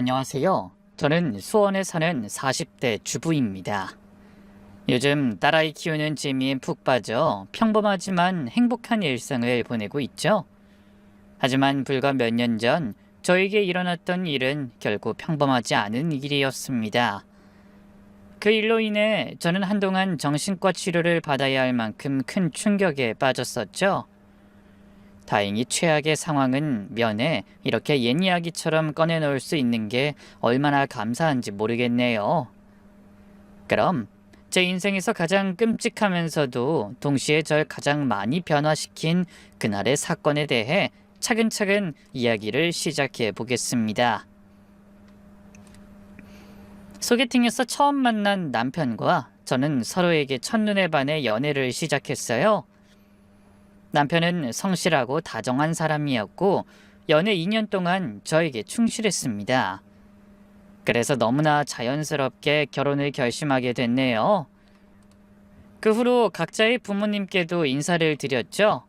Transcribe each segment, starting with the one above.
안녕하세요. 저는 수원에 사는 40대 주부입니다. 요즘 딸아이 키우는 재미에 푹 빠져 평범하지만 행복한 일상을 보내고 있죠. 하지만 불과 몇 년 전 저에게 일어났던 일은 결코 평범하지 않은 일이었습니다. 그 일로 인해 저는 한동안 정신과 치료를 받아야 할 만큼 큰 충격에 빠졌었죠. 다행히 최악의 상황은 면해 이렇게 옛 이야기처럼 꺼내놓을 수 있는 게 얼마나 감사한지 모르겠네요. 그럼 제 인생에서 가장 끔찍하면서도 동시에 절 가장 많이 변화시킨 그날의 사건에 대해 차근차근 이야기를 시작해 보겠습니다. 소개팅에서 처음 만난 남편과 저는 서로에게 첫눈에 반해 연애를 시작했어요. 남편은 성실하고 다정한 사람이었고 연애 2년 동안 저에게 충실했습니다. 그래서 너무나 자연스럽게 결혼을 결심하게 됐네요. 그 후로 각자의 부모님께도 인사를 드렸죠.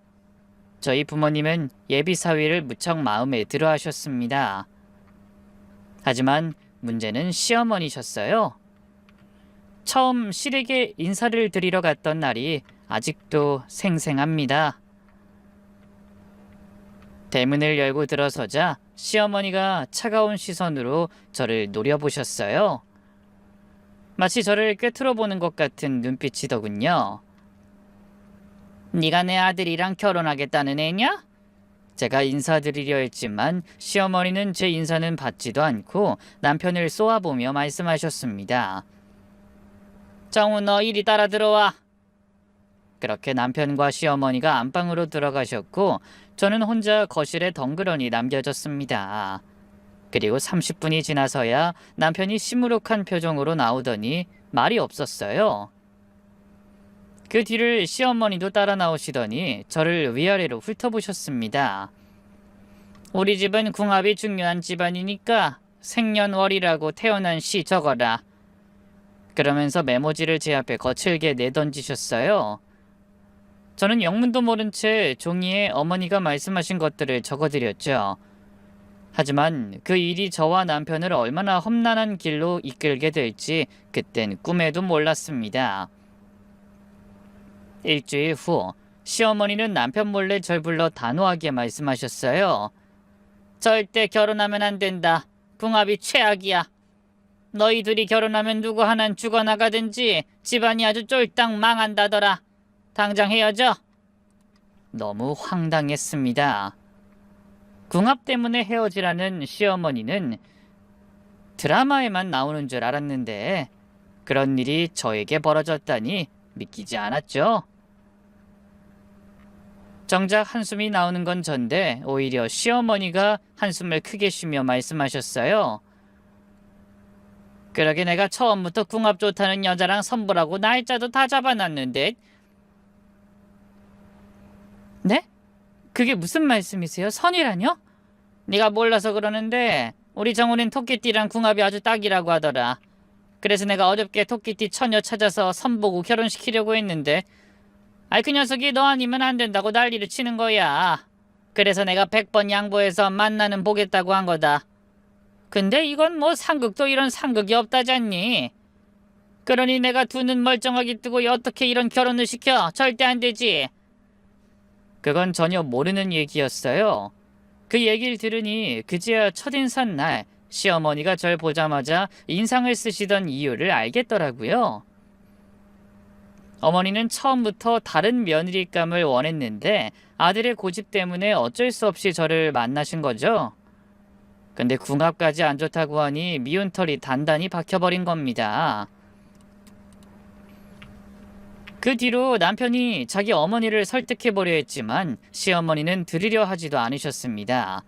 저희 부모님은 예비 사위를 무척 마음에 들어 하셨습니다. 하지만 문제는 시어머니셨어요. 처음 실에게 인사를 드리러 갔던 날이 아직도 생생합니다. 대문을 열고 들어서자 시어머니가 차가운 시선으로 저를 노려보셨어요. 마치 저를 꿰뚫어 보는 것 같은 눈빛이더군요. 네가 내 아들이랑 결혼하겠다는 애냐? 제가 인사드리려 했지만 시어머니는 제 인사는 받지도 않고 남편을 쏘아보며 말씀하셨습니다. 정우, 너 이리 따라 들어와. 그렇게 남편과 시어머니가 안방으로 들어가셨고 저는 혼자 거실에 덩그러니 남겨졌습니다. 그리고 30분이 지나서야 남편이 시무룩한 표정으로 나오더니 말이 없었어요. 그 뒤를 시어머니도 따라 나오시더니 저를 위아래로 훑어보셨습니다. 우리 집은 궁합이 중요한 집안이니까 생년월일하고 태어난 시 적어라. 그러면서 메모지를 제 앞에 거칠게 내던지셨어요. 저는 영문도 모른 채 종이에 어머니가 말씀하신 것들을 적어드렸죠. 하지만 그 일이 저와 남편을 얼마나 험난한 길로 이끌게 될지 그땐 꿈에도 몰랐습니다. 일주일 후 시어머니는 남편 몰래 절 불러 단호하게 말씀하셨어요. 절대 결혼하면 안 된다. 궁합이 최악이야. 너희들이 결혼하면 누구 하나는 죽어나가든지 집안이 아주 쫄딱 망한다더라. 당장 헤어져. 너무 황당했습니다. 궁합 때문에 헤어지라는 시어머니는 드라마에만 나오는 줄 알았는데 그런 일이 저에게 벌어졌다니 믿기지 않았죠. 정작 한숨이 나오는 건 전데 오히려 시어머니가 한숨을 크게 쉬며 말씀하셨어요. 그러게 내가 처음부터 궁합 좋다는 여자랑 선보라고 날짜도 다 잡아놨는데. 네? 그게 무슨 말씀이세요? 선이라뇨? 네가 몰라서 그러는데 우리 정훈이는 토끼띠랑 궁합이 아주 딱이라고 하더라. 그래서 내가 어렵게 토끼띠 처녀 찾아서 선보고 결혼시키려고 했는데 그 녀석이 너 아니면 안 된다고 난리를 치는 거야. 그래서 내가 100번 양보해서 만나는 보겠다고 한 거다. 근데 이건 뭐 상극도 이런 상극이 없다잖니. 그러니 내가 두 눈 멀쩡하게 뜨고 어떻게 이런 결혼을 시켜? 절대 안 되지. 그건 전혀 모르는 얘기였어요. 그 얘기를 들으니 그제야 첫인사 날 시어머니가 절 보자마자 인상을 쓰시던 이유를 알겠더라고요. 어머니는 처음부터 다른 며느리감을 원했는데 아들의 고집 때문에 어쩔 수 없이 저를 만나신 거죠. 근데 궁합까지 안 좋다고 하니 미운 털이 단단히 박혀버린 겁니다. 그 뒤로 남편이 자기 어머니를 설득해보려 했지만 시어머니는 들으려 하지도 않으셨습니다.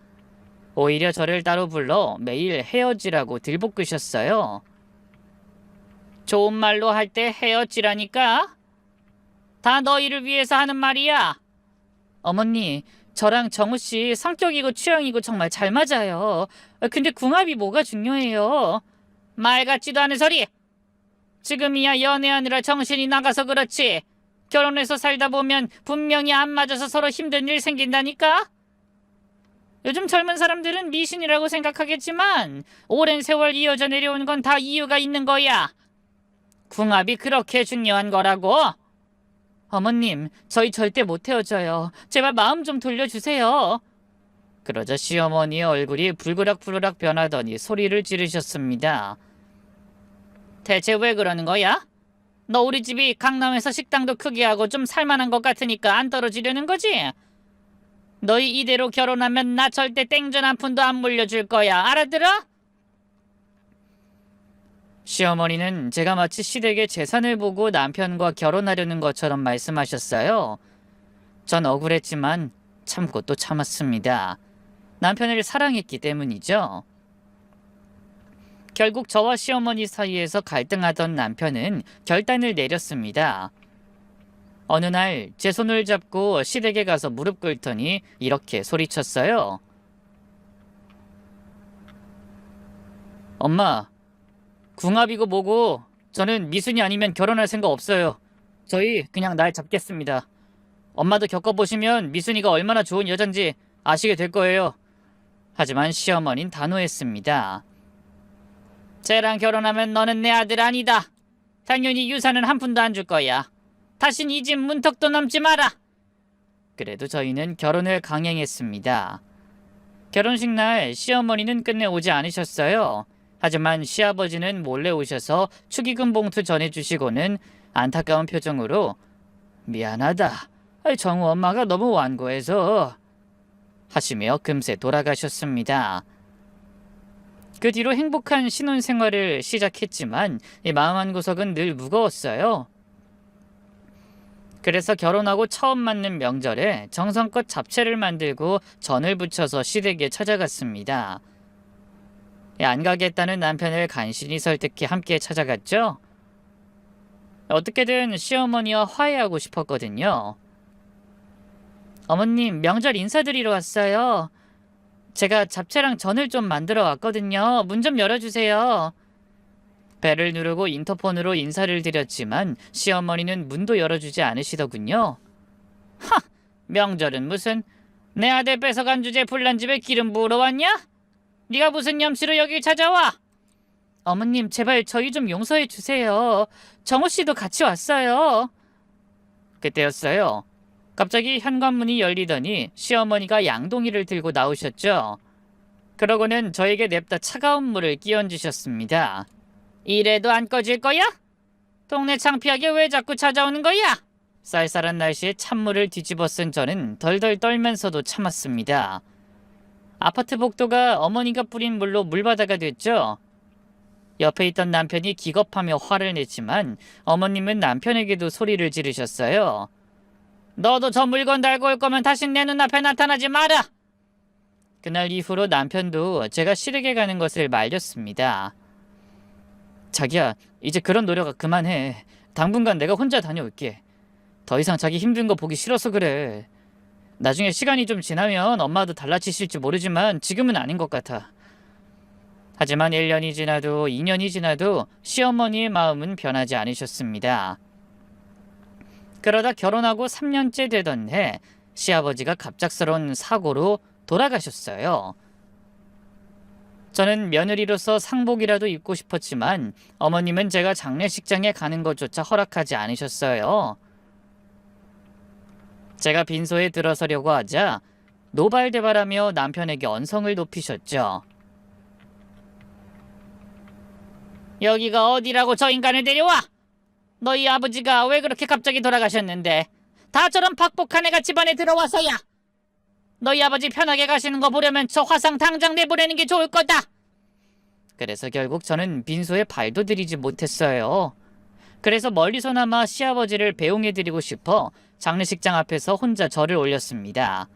오히려 저를 따로 불러 매일 헤어지라고 들볶으셨어요. 좋은 말로 할 때 헤어지라니까? 다 너희를 위해서 하는 말이야. 어머니, 저랑 정우씨 성격이고 취향이고 정말 잘 맞아요. 근데 궁합이 뭐가 중요해요? 말 같지도 않은 소리! 지금이야 연애하느라 정신이 나가서 그렇지. 결혼해서 살다 보면 분명히 안 맞아서 서로 힘든 일 생긴다니까? 요즘 젊은 사람들은 미신이라고 생각하겠지만 오랜 세월 이어져 내려온 건 다 이유가 있는 거야. 궁합이 그렇게 중요한 거라고. 어머님, 저희 절대 못 헤어져요. 제발 마음 좀 돌려주세요. 그러자 시어머니의 얼굴이 불그락불그락 변하더니 소리를 지르셨습니다. 대체 왜 그러는 거야? 너 우리 집이 강남에서 식당도 크게 하고 좀 살만한 것 같으니까 안 떨어지려는 거지? 너희 이대로 결혼하면 나 절대 땡전 한 푼도 안 물려줄 거야. 알아들어? 시어머니는 제가 마치 시댁의 재산을 보고 남편과 결혼하려는 것처럼 말씀하셨어요. 전 억울했지만 참고 또 참았습니다. 남편을 사랑했기 때문이죠. 결국 저와 시어머니 사이에서 갈등하던 남편은 결단을 내렸습니다. 어느 날 제 손을 잡고 시댁에 가서 무릎 꿇더니 이렇게 소리쳤어요. 엄마, 궁합이고 뭐고 저는 미순이 아니면 결혼할 생각 없어요. 저희 그냥 날 잡겠습니다. 엄마도 겪어보시면 미순이가 얼마나 좋은 여잔지 아시게 될 거예요. 하지만 시어머니는 단호했습니다. 쟤랑 결혼하면 너는 내 아들 아니다. 당연히 유산은 한 푼도 안 줄 거야. 다신 이 집 문턱도 넘지 마라. 그래도 저희는 결혼을 강행했습니다. 결혼식 날 시어머니는 끝내 오지 않으셨어요. 하지만 시아버지는 몰래 오셔서 축의금 봉투 전해주시고는 안타까운 표정으로 미안하다. 정우 엄마가 너무 완고해서 하시며 금세 돌아가셨습니다. 그 뒤로 행복한 신혼생활을 시작했지만 이 마음 한구석은 늘 무거웠어요. 그래서 결혼하고 처음 맞는 명절에 정성껏 잡채를 만들고 전을 부쳐서 시댁에 찾아갔습니다. 안 가겠다는 남편을 간신히 설득해 함께 찾아갔죠. 어떻게든 시어머니와 화해하고 싶었거든요. 어머님, 명절 인사드리러 왔어요. 제가 잡채랑 전을 좀 만들어 왔거든요. 문 좀 열어주세요. 벨을 누르고 인터폰으로 인사를 드렸지만 시어머니는 문도 열어주지 않으시더군요. 하! 명절은 무슨 내 아들 뺏어간 주제 불난 집에 기름 부으러 왔냐? 네가 무슨 염치로 여길 찾아와? 어머님, 제발 저희 좀 용서해 주세요. 정우 씨도 같이 왔어요. 그때였어요. 갑자기 현관문이 열리더니 시어머니가 양동이를 들고 나오셨죠. 그러고는 저에게 냅다 차가운 물을 끼얹으셨습니다. 이래도 안 꺼질 거야? 동네 창피하게 왜 자꾸 찾아오는 거야? 쌀쌀한 날씨에 찬물을 뒤집어 쓴 저는 덜덜 떨면서도 참았습니다. 아파트 복도가 어머니가 뿌린 물로 물바다가 됐죠. 옆에 있던 남편이 기겁하며 화를 냈지만 어머님은 남편에게도 소리를 지르셨어요. 너도 저 물건 달고 올 거면 다시 내 눈앞에 나타나지 마라. 그날 이후로 남편도 제가 시댁에 가는 것을 말렸습니다. 자기야, 이제 그런 노력 그만해. 당분간 내가 혼자 다녀올게. 더 이상 자기 힘든 거 보기 싫어서 그래. 나중에 시간이 좀 지나면 엄마도 달라지실지 모르지만 지금은 아닌 것 같아. 하지만 1년이 지나도 2년이 지나도 시어머니의 마음은 변하지 않으셨습니다. 그러다 결혼하고 3년째 되던 해 시아버지가 갑작스러운 사고로 돌아가셨어요. 저는 며느리로서 상복이라도 입고 싶었지만 어머님은 제가 장례식장에 가는 것조차 허락하지 않으셨어요. 제가 빈소에 들어서려고 하자 노발대발하며 남편에게 언성을 높이셨죠. 여기가 어디라고 저 인간을 데려와? 너희 아버지가 왜 그렇게 갑자기 돌아가셨는데 다처럼 팍폭한 애가 집안에 들어와서야. 너희 아버지 편하게 가시는 거 보려면 저 화상 당장 내보내는 게 좋을 거다. 그래서 결국 저는 빈소에 발도 들이지 못했어요. 그래서 멀리서나마 시아버지를 배웅해드리고 싶어 장례식장 앞에서 혼자 절을 올렸습니다.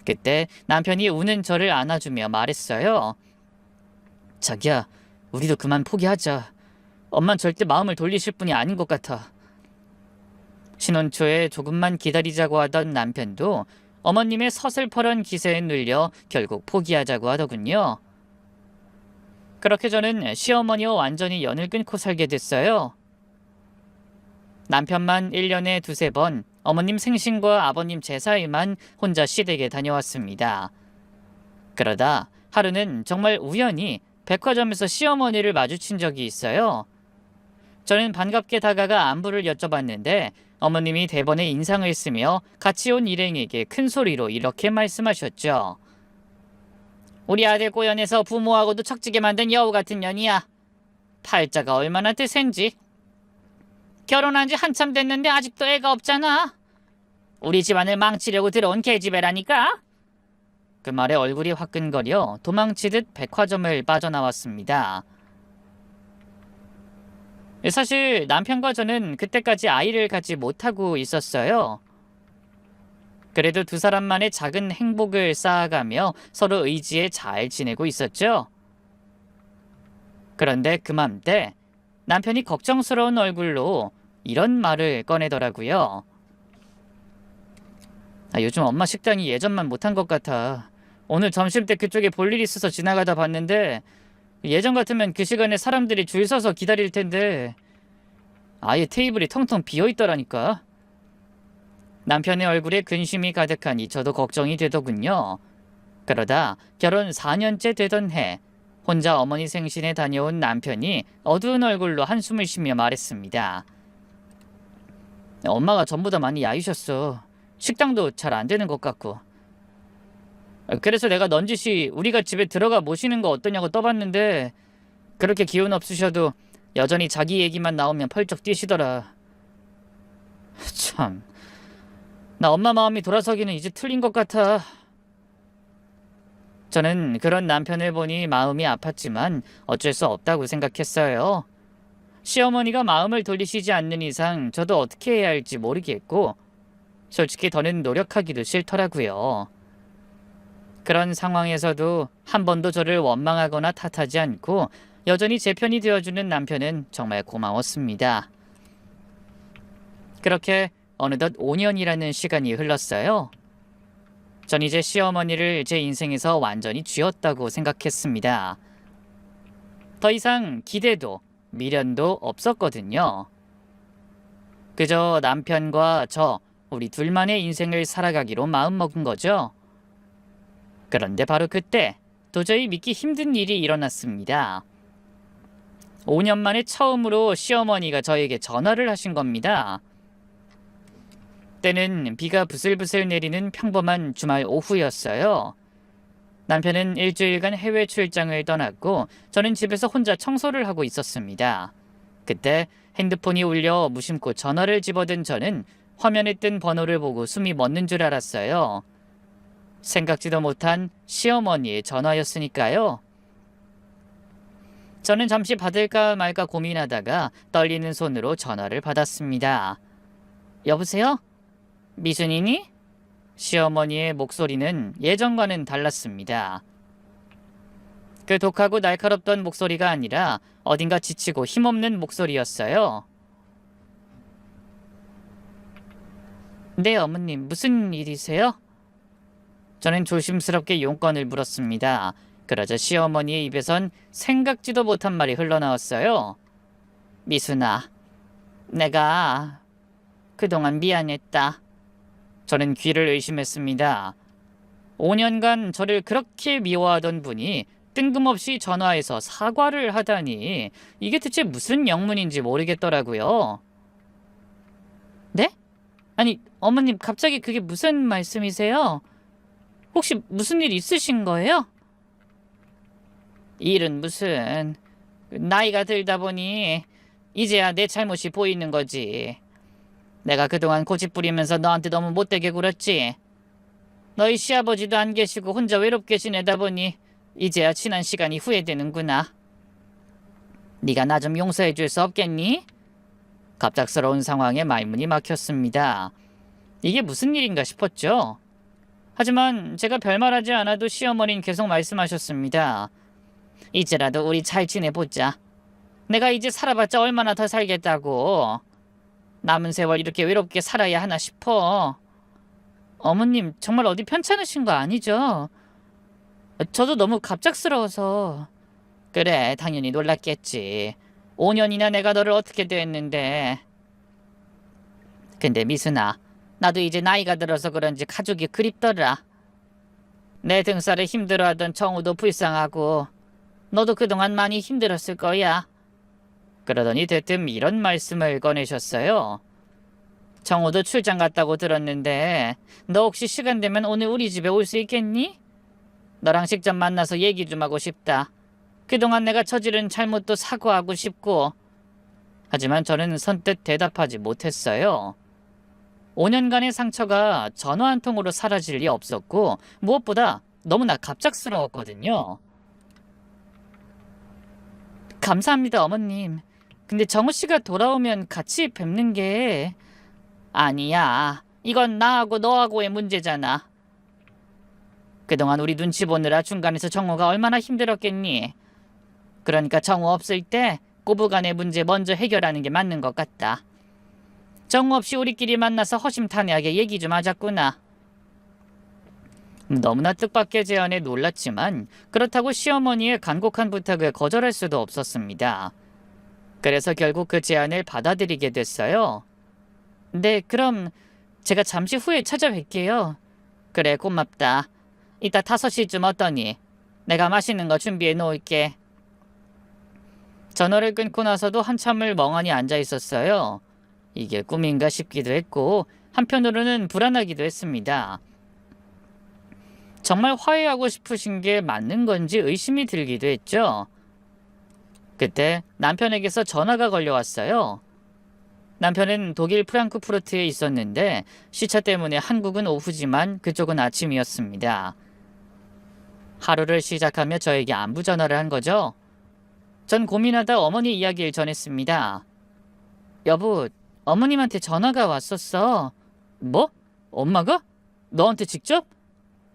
그때 남편이 우는 저를 안아주며 말했어요. 자기야, 우리도 그만 포기하자. 엄만 절대 마음을 돌리실 분이 아닌 것 같아. 신혼 초에 조금만 기다리자고 하던 남편도 어머님의 서슬퍼런 기세에 눌려 결국 포기하자고 하더군요. 그렇게 저는 시어머니와 완전히 연을 끊고 살게 됐어요. 남편만 1년에 2-3번 어머님 생신과 아버님 제사에만 혼자 시댁에 다녀왔습니다. 그러다 하루는 정말 우연히 백화점에서 시어머니를 마주친 적이 있어요. 저는 반갑게 다가가 안부를 여쭤봤는데 어머님이 대번에 인상을 쓰며 같이 온 일행에게 큰 소리로 이렇게 말씀하셨죠. 우리 아들 꼬연해서 부모하고도 척지게 만든 여우 같은 년이야. 팔자가 얼마나 드센지. 결혼한 지 한참 됐는데 아직도 애가 없잖아. 우리 집안을 망치려고 들어온 계집애라니까. 그 말에 얼굴이 화끈거려 도망치듯 백화점을 빠져나왔습니다. 사실 남편과 저는 그때까지 아이를 갖지 못하고 있었어요. 그래도 두 사람만의 작은 행복을 쌓아가며 서로 의지에 잘 지내고 있었죠. 그런데 그맘때 남편이 걱정스러운 얼굴로 이런 말을 꺼내더라고요. 요즘 엄마 식당이 예전만 못한 것 같아. 오늘 점심때 그쪽에 볼 일 있어서 지나가다 봤는데 예전 같으면 그 시간에 사람들이 줄 서서 기다릴 텐데 아예 테이블이 텅텅 비어있더라니까. 남편의 얼굴에 근심이 가득하니 저도 걱정이 되더군요. 그러다 결혼 4년째 되던 해 혼자 어머니 생신에 다녀온 남편이 어두운 얼굴로 한숨을 쉬며 말했습니다. 엄마가 전보다 많이 야위셨어. 식당도 잘 안 되는 것 같고. 그래서 내가 넌지시 우리가 집에 들어가 모시는 거 어떠냐고 떠봤는데 그렇게 기운 없으셔도 여전히 자기 얘기만 나오면 펄쩍 뛰시더라. 참, 나 엄마 마음이 돌아서기는 이제 틀린 것 같아. 저는 그런 남편을 보니 마음이 아팠지만 어쩔 수 없다고 생각했어요. 시어머니가 마음을 돌리시지 않는 이상 저도 어떻게 해야 할지 모르겠고 솔직히 더는 노력하기도 싫더라고요. 그런 상황에서도 한 번도 저를 원망하거나 탓하지 않고 여전히 제 편이 되어주는 남편은 정말 고마웠습니다. 그렇게 어느덧 5년이라는 시간이 흘렀어요. 전 이제 시어머니를 제 인생에서 완전히 쥐었다고 생각했습니다. 더 이상 기대도 미련도 없었거든요. 그저 남편과 저 우리 둘만의 인생을 살아가기로 마음먹은 거죠. 그런데 바로 그때 도저히 믿기 힘든 일이 일어났습니다. 5년 만에 처음으로 시어머니가 저에게 전화를 하신 겁니다. 때는 비가 부슬부슬 내리는 평범한 주말 오후였어요. 남편은 일주일간 해외 출장을 떠났고 저는 집에서 혼자 청소를 하고 있었습니다. 그때 핸드폰이 울려 무심코 전화를 집어든 저는 화면에 뜬 번호를 보고 숨이 멎는 줄 알았어요. 생각지도 못한 시어머니의 전화였으니까요. 저는 잠시 받을까 말까 고민하다가 떨리는 손으로 전화를 받았습니다. 여보세요? 미순이니? 시어머니의 목소리는 예전과는 달랐습니다. 그 독하고 날카롭던 목소리가 아니라 어딘가 지치고 힘없는 목소리였어요. 네, 어머님, 무슨 일이세요? 저는 조심스럽게 용건을 물었습니다. 그러자 시어머니의 입에선 생각지도 못한 말이 흘러나왔어요. 미순아, 내가 그동안 미안했다. 저는 귀를 의심했습니다. 5년간 저를 그렇게 미워하던 분이 뜬금없이 전화해서 사과를 하다니 이게 대체 무슨 영문인지 모르겠더라고요. 네? 아니, 어머님 갑자기 그게 무슨 말씀이세요? 혹시 무슨 일 있으신 거예요? 일은 무슨, 나이가 들다 보니 이제야 내 잘못이 보이는 거지. 내가 그동안 고집 부리면서 너한테 너무 못되게 굴었지. 너희 시아버지도 안 계시고 혼자 외롭게 지내다 보니 이제야 지난 시간이 후회되는구나. 네가 나 좀 용서해 줄 수 없겠니? 갑작스러운 상황에 말문이 막혔습니다. 이게 무슨 일인가 싶었죠. 하지만 제가 별말하지 않아도 시어머니는 계속 말씀하셨습니다. 이제라도 우리 잘 지내보자. 내가 이제 살아봤자 얼마나 더 살겠다고. 남은 세월 이렇게 외롭게 살아야 하나 싶어. 어머님 정말 어디 편찮으신 거 아니죠? 저도 너무 갑작스러워서. 그래, 당연히 놀랐겠지. 5년이나 내가 너를 어떻게 대했는데. 근데 미순아, 나도 이제 나이가 들어서 그런지 가족이 그립더라. 내 등살을 힘들어하던 정우도 불쌍하고 너도 그동안 많이 힘들었을 거야. 그러더니 대뜸 이런 말씀을 꺼내셨어요. 정우도 출장 갔다고 들었는데 너 혹시 시간 되면 오늘 우리 집에 올 수 있겠니? 너랑 직접 만나서 얘기 좀 하고 싶다. 그동안 내가 저지른 잘못도 사과하고 싶고. 하지만 저는 선뜻 대답하지 못했어요. 5년간의 상처가 전화 한 통으로 사라질 리 없었고 무엇보다 너무나 갑작스러웠거든요. 감사합니다, 어머님. 근데 정우 씨가 돌아오면 같이 뵙는 게... 아니야. 이건 나하고 너하고의 문제잖아. 그동안 우리 눈치 보느라 중간에서 정우가 얼마나 힘들었겠니? 그러니까 정우 없을 때 고부간의 문제 먼저 해결하는 게 맞는 것 같다. 정우 없이 우리끼리 만나서 허심탄회하게 얘기 좀 하자꾸나. 너무나 뜻밖의 제안에 놀랐지만 그렇다고 시어머니의 간곡한 부탁을 거절할 수도 없었습니다. 그래서 결국 그 제안을 받아들이게 됐어요. 네, 그럼 제가 잠시 후에 찾아뵐게요. 그래, 고맙다. 이따 5시쯤 어떠니? 내가 맛있는 거 준비해 놓을게. 전화를 끊고 나서도 한참을 멍하니 앉아 있었어요. 이게 꿈인가 싶기도 했고 한편으로는 불안하기도 했습니다. 정말 화해하고 싶으신 게 맞는 건지 의심이 들기도 했죠. 그때 남편에게서 전화가 걸려왔어요. 남편은 독일 프랑크푸르트에 있었는데 시차 때문에 한국은 오후지만 그쪽은 아침이었습니다. 하루를 시작하며 저에게 안부 전화를 한 거죠. 전 고민하다 어머니 이야기를 전했습니다. 여보, 어머님한테 전화가 왔었어. 뭐? 엄마가? 너한테 직접?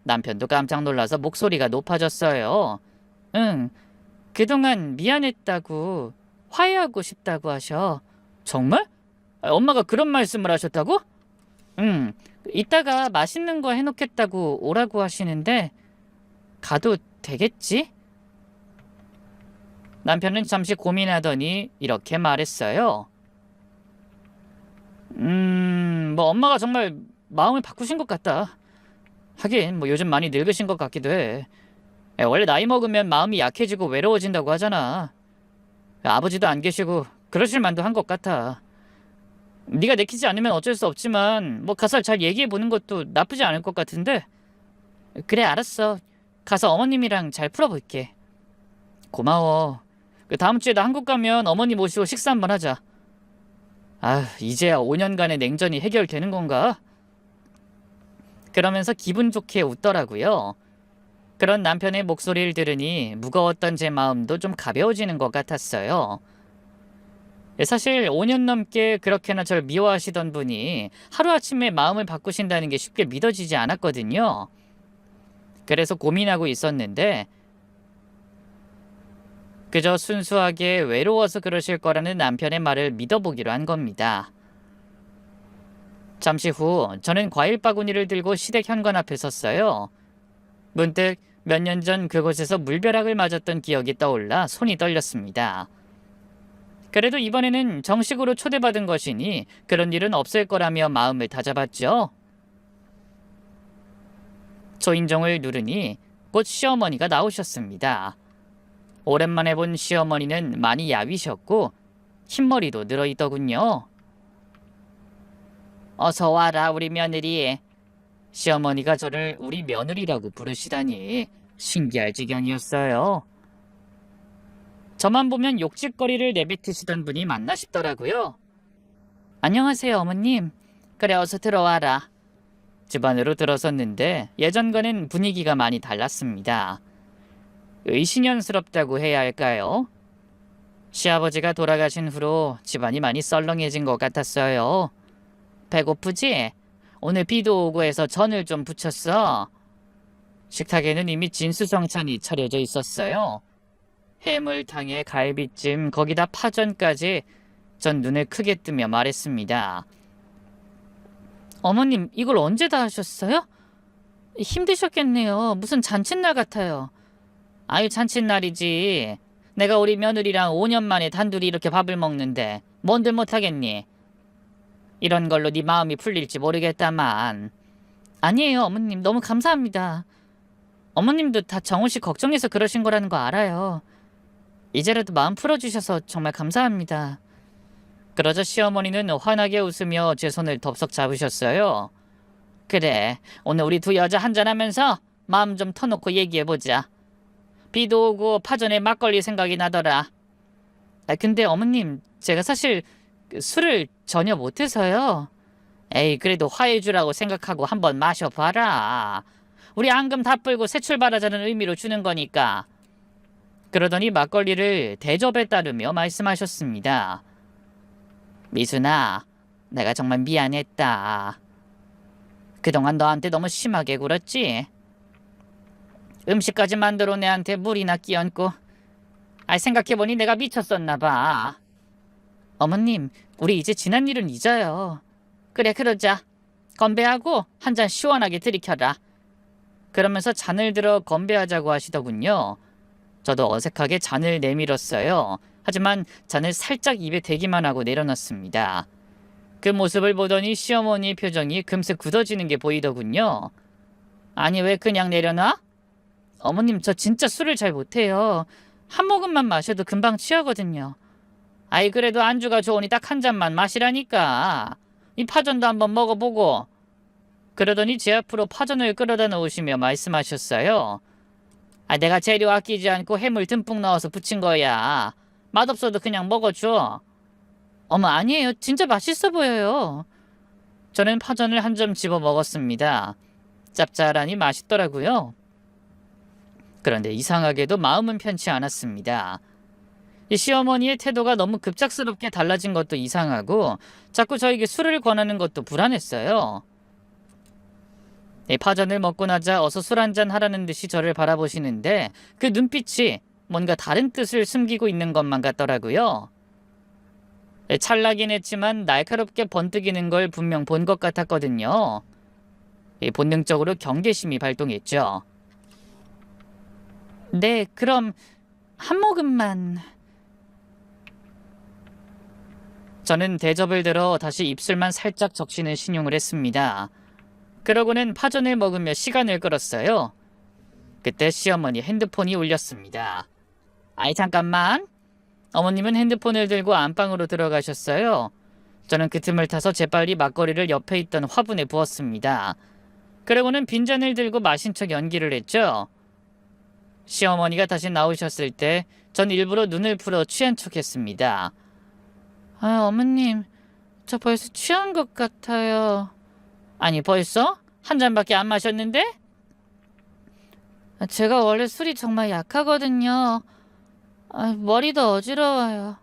남편도 깜짝 놀라서 목소리가 높아졌어요. 응, 그동안 미안했다고, 화해하고 싶다고 하셔. 정말? 엄마가 그런 말씀을 하셨다고? 응, 이따가 맛있는 거 해놓겠다고 오라고 하시는데 가도 되겠지? 남편은 잠시 고민하더니 이렇게 말했어요. 뭐 엄마가 정말 마음을 바꾸신 것 같다. 하긴 뭐 요즘 많이 늙으신 것 같기도 해. 원래 나이 먹으면 마음이 약해지고 외로워진다고 하잖아. 아버지도 안 계시고 그러실 만도 한 것 같아. 네가 내키지 않으면 어쩔 수 없지만 뭐 가서 잘 얘기해 보는 것도 나쁘지 않을 것 같은데. 그래, 알았어. 가서 어머님이랑 잘 풀어볼게. 고마워. 그 다음 주에 나 한국 가면 어머니 모시고 식사 한번 하자. 아, 이제야 5년간의 냉전이 해결되는 건가? 그러면서 기분 좋게 웃더라고요. 그런 남편의 목소리를 들으니 무거웠던 제 마음도 좀 가벼워지는 것 같았어요. 사실 5년 넘게 그렇게나 절 미워하시던 분이 하루아침에 마음을 바꾸신다는 게 쉽게 믿어지지 않았거든요. 그래서 고민하고 있었는데 그저 순수하게 외로워서 그러실 거라는 남편의 말을 믿어보기로 한 겁니다. 잠시 후 저는 과일 바구니를 들고 시댁 현관 앞에 섰어요. 문득 몇 년 전 그곳에서 물벼락을 맞았던 기억이 떠올라 손이 떨렸습니다. 그래도 이번에는 정식으로 초대받은 것이니 그런 일은 없을 거라며 마음을 다잡았죠. 초인종을 누르니 곧 시어머니가 나오셨습니다. 오랜만에 본 시어머니는 많이 야위셨고 흰머리도 늘어있더군요. 어서 와라, 우리 며느리. 시어머니가 저를 우리 며느리라고 부르시다니 신기할 지경이었어요. 저만 보면 욕짓거리를 내뱉으시던 분이 맞나 싶더라고요. 안녕하세요, 어머님. 그래, 어서 들어와라. 집 안으로 들어섰는데 예전과는 분위기가 많이 달랐습니다. 의신연스럽다고 해야 할까요? 시아버지가 돌아가신 후로 집안이 많이 썰렁해진 것 같았어요. 배고프지? 오늘 비도 오고 해서 전을 좀 부쳤어. 식탁에는 이미 진수성찬이 차려져 있었어요. 해물탕에 갈비찜, 거기다 파전까지. 전 눈을 크게 뜨며 말했습니다. 어머님, 이걸 언제 다 하셨어요? 힘드셨겠네요. 무슨 잔칫날 같아요. 아유, 잔칫날이지. 내가 우리 며느리랑 5년 만에 단둘이 이렇게 밥을 먹는데 뭔들 못하겠니? 이런 걸로 네 마음이 풀릴지 모르겠다만. 아니에요, 어머님. 너무 감사합니다. 어머님도 다 정우 씨 걱정해서 그러신 거라는 거 알아요. 이제라도 마음 풀어주셔서 정말 감사합니다. 그러자 시어머니는 환하게 웃으며 제 손을 덥석 잡으셨어요. 그래, 오늘 우리 두 여자 한잔하면서 마음 좀 터놓고 얘기해보자. 비도 오고 파전에 막걸리 생각이 나더라. 근데 어머님, 제가 사실 술을 전혀 못해서요. 에이, 그래도 화해주라고 생각하고 한번 마셔봐라. 우리 앙금 다 불고 새 출발하자는 의미로 주는 거니까. 그러더니 막걸리를 대접에 따르며 말씀하셨습니다. 미순아, 내가 정말 미안했다. 그동안 너한테 너무 심하게 굴었지? 음식까지 만들어 내한테 물이나 끼얹고. 생각해보니 내가 미쳤었나 봐. 어머님, 우리 이제 지난 일은 잊어요. 그래, 그러자. 건배하고 한 잔 시원하게 들이켜라. 그러면서 잔을 들어 건배하자고 하시더군요. 저도 어색하게 잔을 내밀었어요. 하지만 잔을 살짝 입에 대기만 하고 내려놨습니다. 그 모습을 보더니 시어머니의 표정이 금세 굳어지는 게 보이더군요. 아니, 왜 그냥 내려놔? 어머님, 저 진짜 술을 잘 못해요. 한 모금만 마셔도 금방 취하거든요. 그래도 안주가 좋으니 딱 한 잔만 마시라니까. 이 파전도 한번 먹어보고. 그러더니 제 앞으로 파전을 끌어다 놓으시며 말씀하셨어요. 내가 재료 아끼지 않고 해물 듬뿍 넣어서 부친 거야. 맛없어도 그냥 먹어줘. 어머, 아니에요. 진짜 맛있어 보여요. 저는 파전을 한 점 집어 먹었습니다. 짭짤하니 맛있더라고요. 그런데 이상하게도 마음은 편치 않았습니다. 이 시어머니의 태도가 너무 급작스럽게 달라진 것도 이상하고 자꾸 저에게 술을 권하는 것도 불안했어요. 파전을 먹고 나자 어서 술 한잔 하라는 듯이 저를 바라보시는데 그 눈빛이 뭔가 다른 뜻을 숨기고 있는 것만 같더라고요. 찰나긴 했지만 날카롭게 번뜩이는 걸 분명 본 것 같았거든요. 본능적으로 경계심이 발동했죠. 네, 그럼 한 모금만. 저는 대접을 들어 다시 입술만 살짝 적시는 신용을 했습니다. 그러고는 파전을 먹으며 시간을 끌었어요. 그때 시어머니 핸드폰이 울렸습니다. 잠깐만. 어머님은 핸드폰을 들고 안방으로 들어가셨어요. 저는 그 틈을 타서 재빨리 막걸리를 옆에 있던 화분에 부었습니다. 그러고는 빈잔을 들고 마신 척 연기를 했죠. 시어머니가 다시 나오셨을 때 전 일부러 눈을 풀어 취한 척 했습니다. 어머님, 저 벌써 취한 것 같아요. 아니, 벌써? 한 잔밖에 안 마셨는데? 제가 원래 술이 정말 약하거든요. 머리도 어지러워요.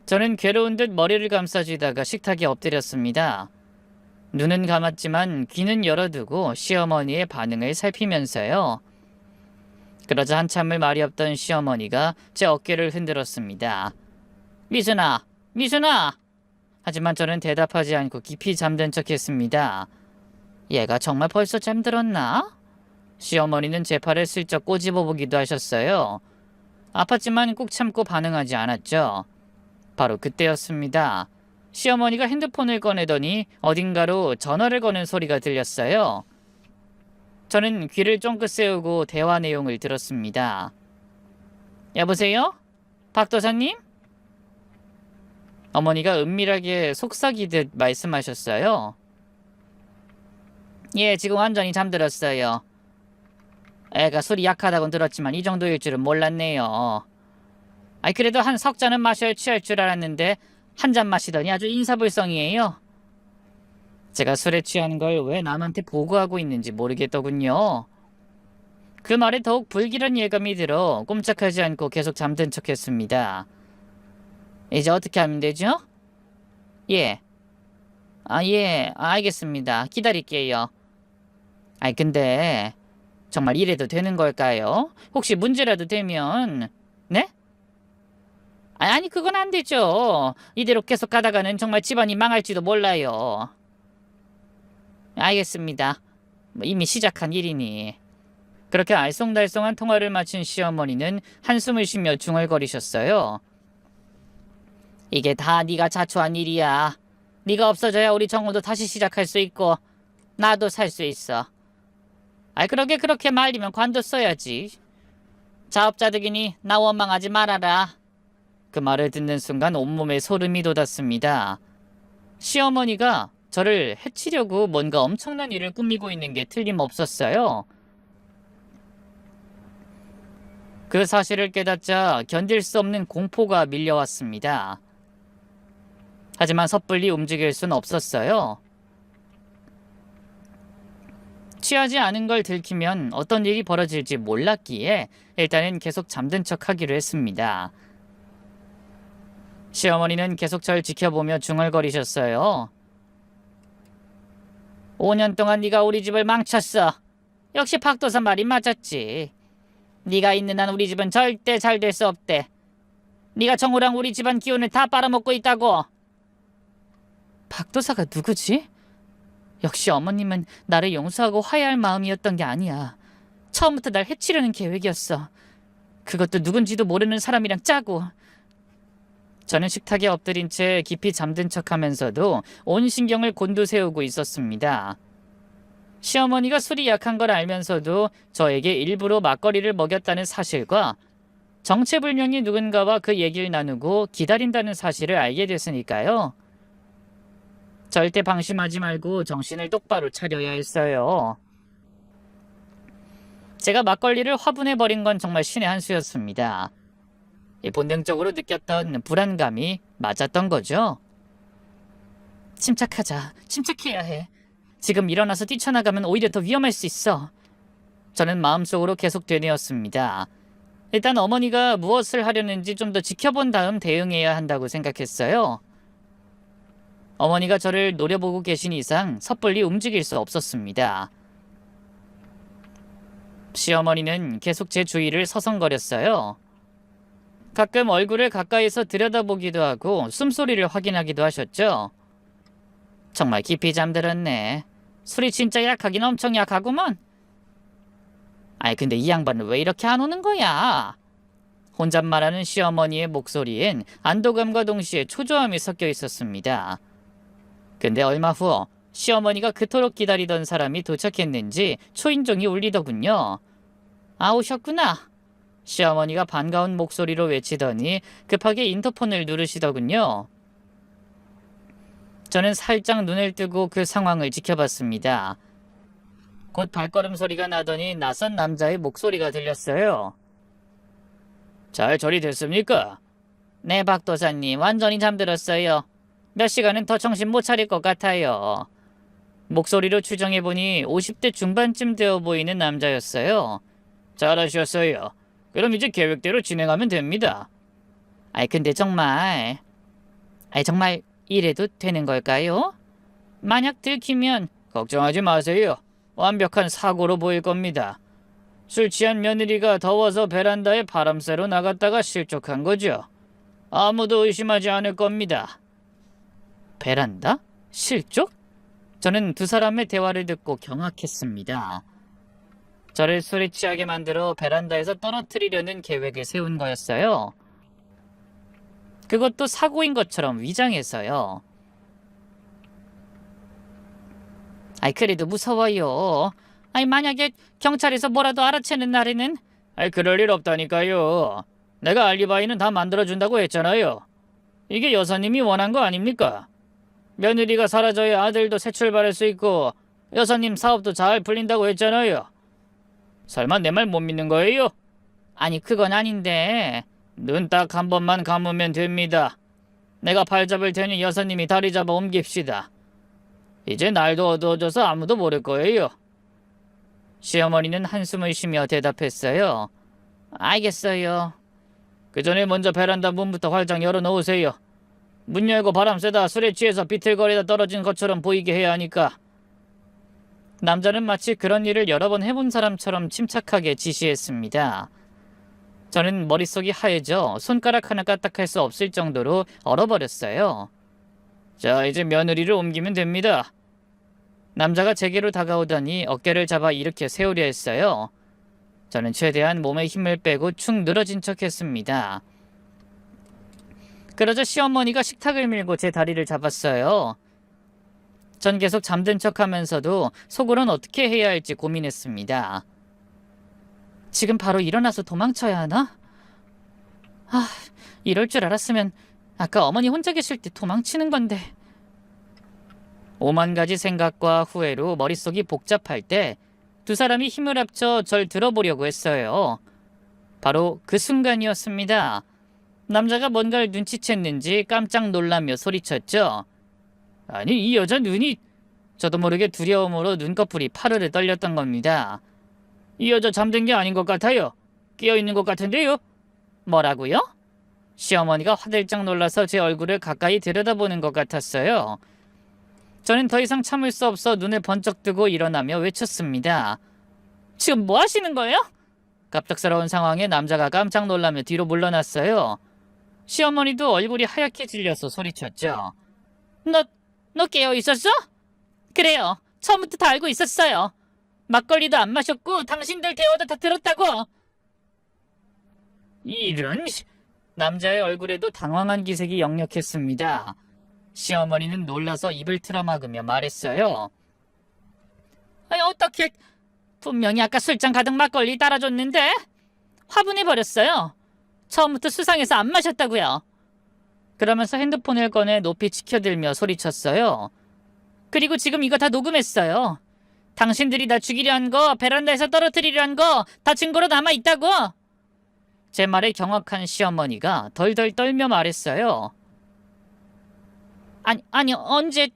저는 괴로운 듯 머리를 감싸쥐다가 식탁에 엎드렸습니다. 눈은 감았지만 귀는 열어두고 시어머니의 반응을 살피면서요. 그러자 한참을 말이 없던 시어머니가 제 어깨를 흔들었습니다. 미순아! 미순아! 하지만 저는 대답하지 않고 깊이 잠든 척했습니다. 얘가 정말 벌써 잠들었나? 시어머니는 제 팔을 슬쩍 꼬집어 보기도 하셨어요. 아팠지만 꾹 참고 반응하지 않았죠. 바로 그때였습니다. 시어머니가 핸드폰을 꺼내더니 어딘가로 전화를 거는 소리가 들렸어요. 저는 귀를 쫑긋 세우고 대화 내용을 들었습니다. 여보세요? 박 도사님? 어머니가 은밀하게 속삭이듯 말씀하셨어요. 예, 지금 완전히 잠들었어요. 애가 술이 약하다고 들었지만 이 정도일 줄은 몰랐네요. 그래도 한 석 잔은 마셔야 취할 줄 알았는데 한 잔 마시더니 아주 인사불성이에요. 제가 술에 취하는 걸 왜 남한테 보고하고 있는지 모르겠더군요. 그 말에 더욱 불길한 예감이 들어 꼼짝하지 않고 계속 잠든 척했습니다. 이제 어떻게 하면 되죠? 예. 예, 알겠습니다. 기다릴게요. 근데 정말 이래도 되는 걸까요? 혹시 문제라도 되면... 네? 아니, 그건 안 되죠. 이대로 계속 가다가는 정말 집안이 망할지도 몰라요. 알겠습니다. 이미 시작한 일이니. 그렇게 알쏭달쏭한 통화를 마친 시어머니는 한숨을 쉬며 중얼거리셨어요. 이게 다 네가 자초한 일이야. 네가 없어져야 우리 정우도 다시 시작할 수 있고 나도 살 수 있어. 그렇게 말리면 관뒀어야지. 자업자득이니 나 원망하지 말아라. 그 말을 듣는 순간 온몸에 소름이 돋았습니다. 시어머니가 저를 해치려고 뭔가 엄청난 일을 꾸미고 있는 게 틀림없었어요. 그 사실을 깨닫자 견딜 수 없는 공포가 밀려왔습니다. 하지만 섣불리 움직일 순 없었어요. 취하지 않은 걸 들키면 어떤 일이 벌어질지 몰랐기에 일단은 계속 잠든 척 하기로 했습니다. 시어머니는 계속 절 지켜보며 중얼거리셨어요. 5년 동안 네가 우리 집을 망쳤어. 역시 박도사 말이 맞았지. 네가 있는 한 우리 집은 절대 잘 될 수 없대. 네가 정우랑 우리 집안 기운을 다 빨아먹고 있다고. 박도사가 누구지? 역시 어머님은 나를 용서하고 화해할 마음이었던 게 아니야. 처음부터 날 해치려는 계획이었어. 그것도 누군지도 모르는 사람이랑 짜고. 저는 식탁에 엎드린 채 깊이 잠든 척하면서도 온 신경을 곤두세우고 있었습니다. 시어머니가 술이 약한 걸 알면서도 저에게 일부러 막걸리를 먹였다는 사실과 정체불명의 누군가와 그 얘기를 나누고 기다린다는 사실을 알게 됐으니까요. 절대 방심하지 말고 정신을 똑바로 차려야 했어요. 제가 막걸리를 화분해버린 건 정말 신의 한 수였습니다. 본능적으로 느꼈던 불안감이 맞았던 거죠. 침착하자. 침착해야 해. 지금 일어나서 뛰쳐나가면 오히려 더 위험할 수 있어. 저는 마음속으로 계속 되뇌었습니다. 일단 어머니가 무엇을 하려는지 좀 더 지켜본 다음 대응해야 한다고 생각했어요. 어머니가 저를 노려보고 계신 이상 섣불리 움직일 수 없었습니다. 시어머니는 계속 제 주위를 서성거렸어요. 가끔 얼굴을 가까이서 들여다보기도 하고 숨소리를 확인하기도 하셨죠. 정말 깊이 잠들었네. 술이 진짜 약하긴 엄청 약하구먼. 근데 이 양반은 왜 이렇게 안 오는 거야? 혼잣말하는 시어머니의 목소리엔 안도감과 동시에 초조함이 섞여 있었습니다. 근데 얼마 후 시어머니가 그토록 기다리던 사람이 도착했는지 초인종이 울리더군요. 오셨구나. 시어머니가 반가운 목소리로 외치더니 급하게 인터폰을 누르시더군요. 저는 살짝 눈을 뜨고 그 상황을 지켜봤습니다. 곧 발걸음 소리가 나더니 낯선 남자의 목소리가 들렸어요. 잘 처리됐습니까? 네, 박도사님. 완전히 잠들었어요. 몇 시간은 더 정신 못 차릴 것 같아요. 목소리로 추정해보니 50대 중반쯤 되어 보이는 남자였어요. 잘하셨어요. 그럼 이제 계획대로 진행하면 됩니다. 근데 정말 이래도 되는 걸까요? 만약 들키면 걱정하지 마세요. 완벽한 사고로 보일 겁니다. 술 취한 며느리가 더워서 베란다에 바람 쐬러 나갔다가 실족한 거죠. 아무도 의심하지 않을 겁니다. 베란다? 실족? 저는 두 사람의 대화를 듣고 경악했습니다. 저를 술에 취하게 만들어 베란다에서 떨어뜨리려는 계획을 세운 거였어요. 그것도 사고인 것처럼 위장해서요. 그래도 무서워요. 만약에 경찰에서 뭐라도 알아채는 날에는. 그럴 일 없다니까요. 내가 알리바이는 다 만들어준다고 했잖아요. 이게 여사님이 원한 거 아닙니까? 며느리가 사라져야 아들도 새 출발할 수 있고 여사님 사업도 잘 풀린다고 했잖아요. 설마 내 말 못 믿는 거예요? 그건 아닌데. 눈 딱 한 번만 감으면 됩니다. 내가 발 잡을 테니 여사님이 다리 잡아 옮깁시다. 이제 날도 어두워져서 아무도 모를 거예요. 시어머니는 한숨을 쉬며 대답했어요. 알겠어요. 그 전에 먼저 베란다 문부터 활짝 열어놓으세요. 문 열고 바람 쐬다 술에 취해서 비틀거리다 떨어진 것처럼 보이게 해야 하니까. 남자는 마치 그런 일을 여러 번 해본 사람처럼 침착하게 지시했습니다. 저는 머릿속이 하얘져 손가락 하나 까딱할 수 없을 정도로 얼어버렸어요. 자, 이제 며느리를 옮기면 됩니다. 남자가 제게로 다가오더니 어깨를 잡아 일으켜 세우려 했어요. 저는 최대한 몸에 힘을 빼고 축 늘어진 척했습니다. 그러자 시어머니가 식탁을 밀고 제 다리를 잡았어요. 전 계속 잠든 척하면서도 속으론 어떻게 해야 할지 고민했습니다. 지금 바로 일어나서 도망쳐야 하나? 이럴 줄 알았으면 아까 어머니 혼자 계실 때 도망치는 건데. 오만 가지 생각과 후회로 머릿속이 복잡할 때 두 사람이 힘을 합쳐 절 들어보려고 했어요. 바로 그 순간이었습니다. 남자가 뭔가를 눈치챘는지 깜짝 놀라며 소리쳤죠. 아니, 이 여자 눈이... 저도 모르게 두려움으로 눈꺼풀이 파르르 떨렸던 겁니다. 이 여자 잠든 게 아닌 것 같아요. 깨어있는 것 같은데요? 뭐라고요? 시어머니가 화들짝 놀라서 제 얼굴을 가까이 들여다보는 것 같았어요. 저는 더 이상 참을 수 없어 눈을 번쩍 뜨고 일어나며 외쳤습니다. 지금 뭐 하시는 거예요? 갑작스러운 상황에 남자가 깜짝 놀라며 뒤로 물러났어요. 시어머니도 얼굴이 하얗게 질려서 소리쳤죠. 너 깨어 있었어? 그래요. 처음부터 다 알고 있었어요. 막걸리도 안 마셨고 당신들 대화도 다 들었다고. 이런... 남자의 얼굴에도 당황한 기색이 역력했습니다. 시어머니는 놀라서 입을 틀어막으며 말했어요. 아니, 어떻게... 분명히 아까 술잔 가득 막걸리 따라줬는데 화분해버렸어요. 처음부터 수상해서 안 마셨다고요. 그러면서 핸드폰을 꺼내 높이 치켜들며 소리쳤어요. 그리고 지금 이거 다 녹음했어요. 당신들이 나 죽이려 한 거, 베란다에서 떨어뜨리려 한 거 다 증거로 남아있다고. 제 말에 경악한 시어머니가 덜덜 떨며 말했어요. 아니 언제...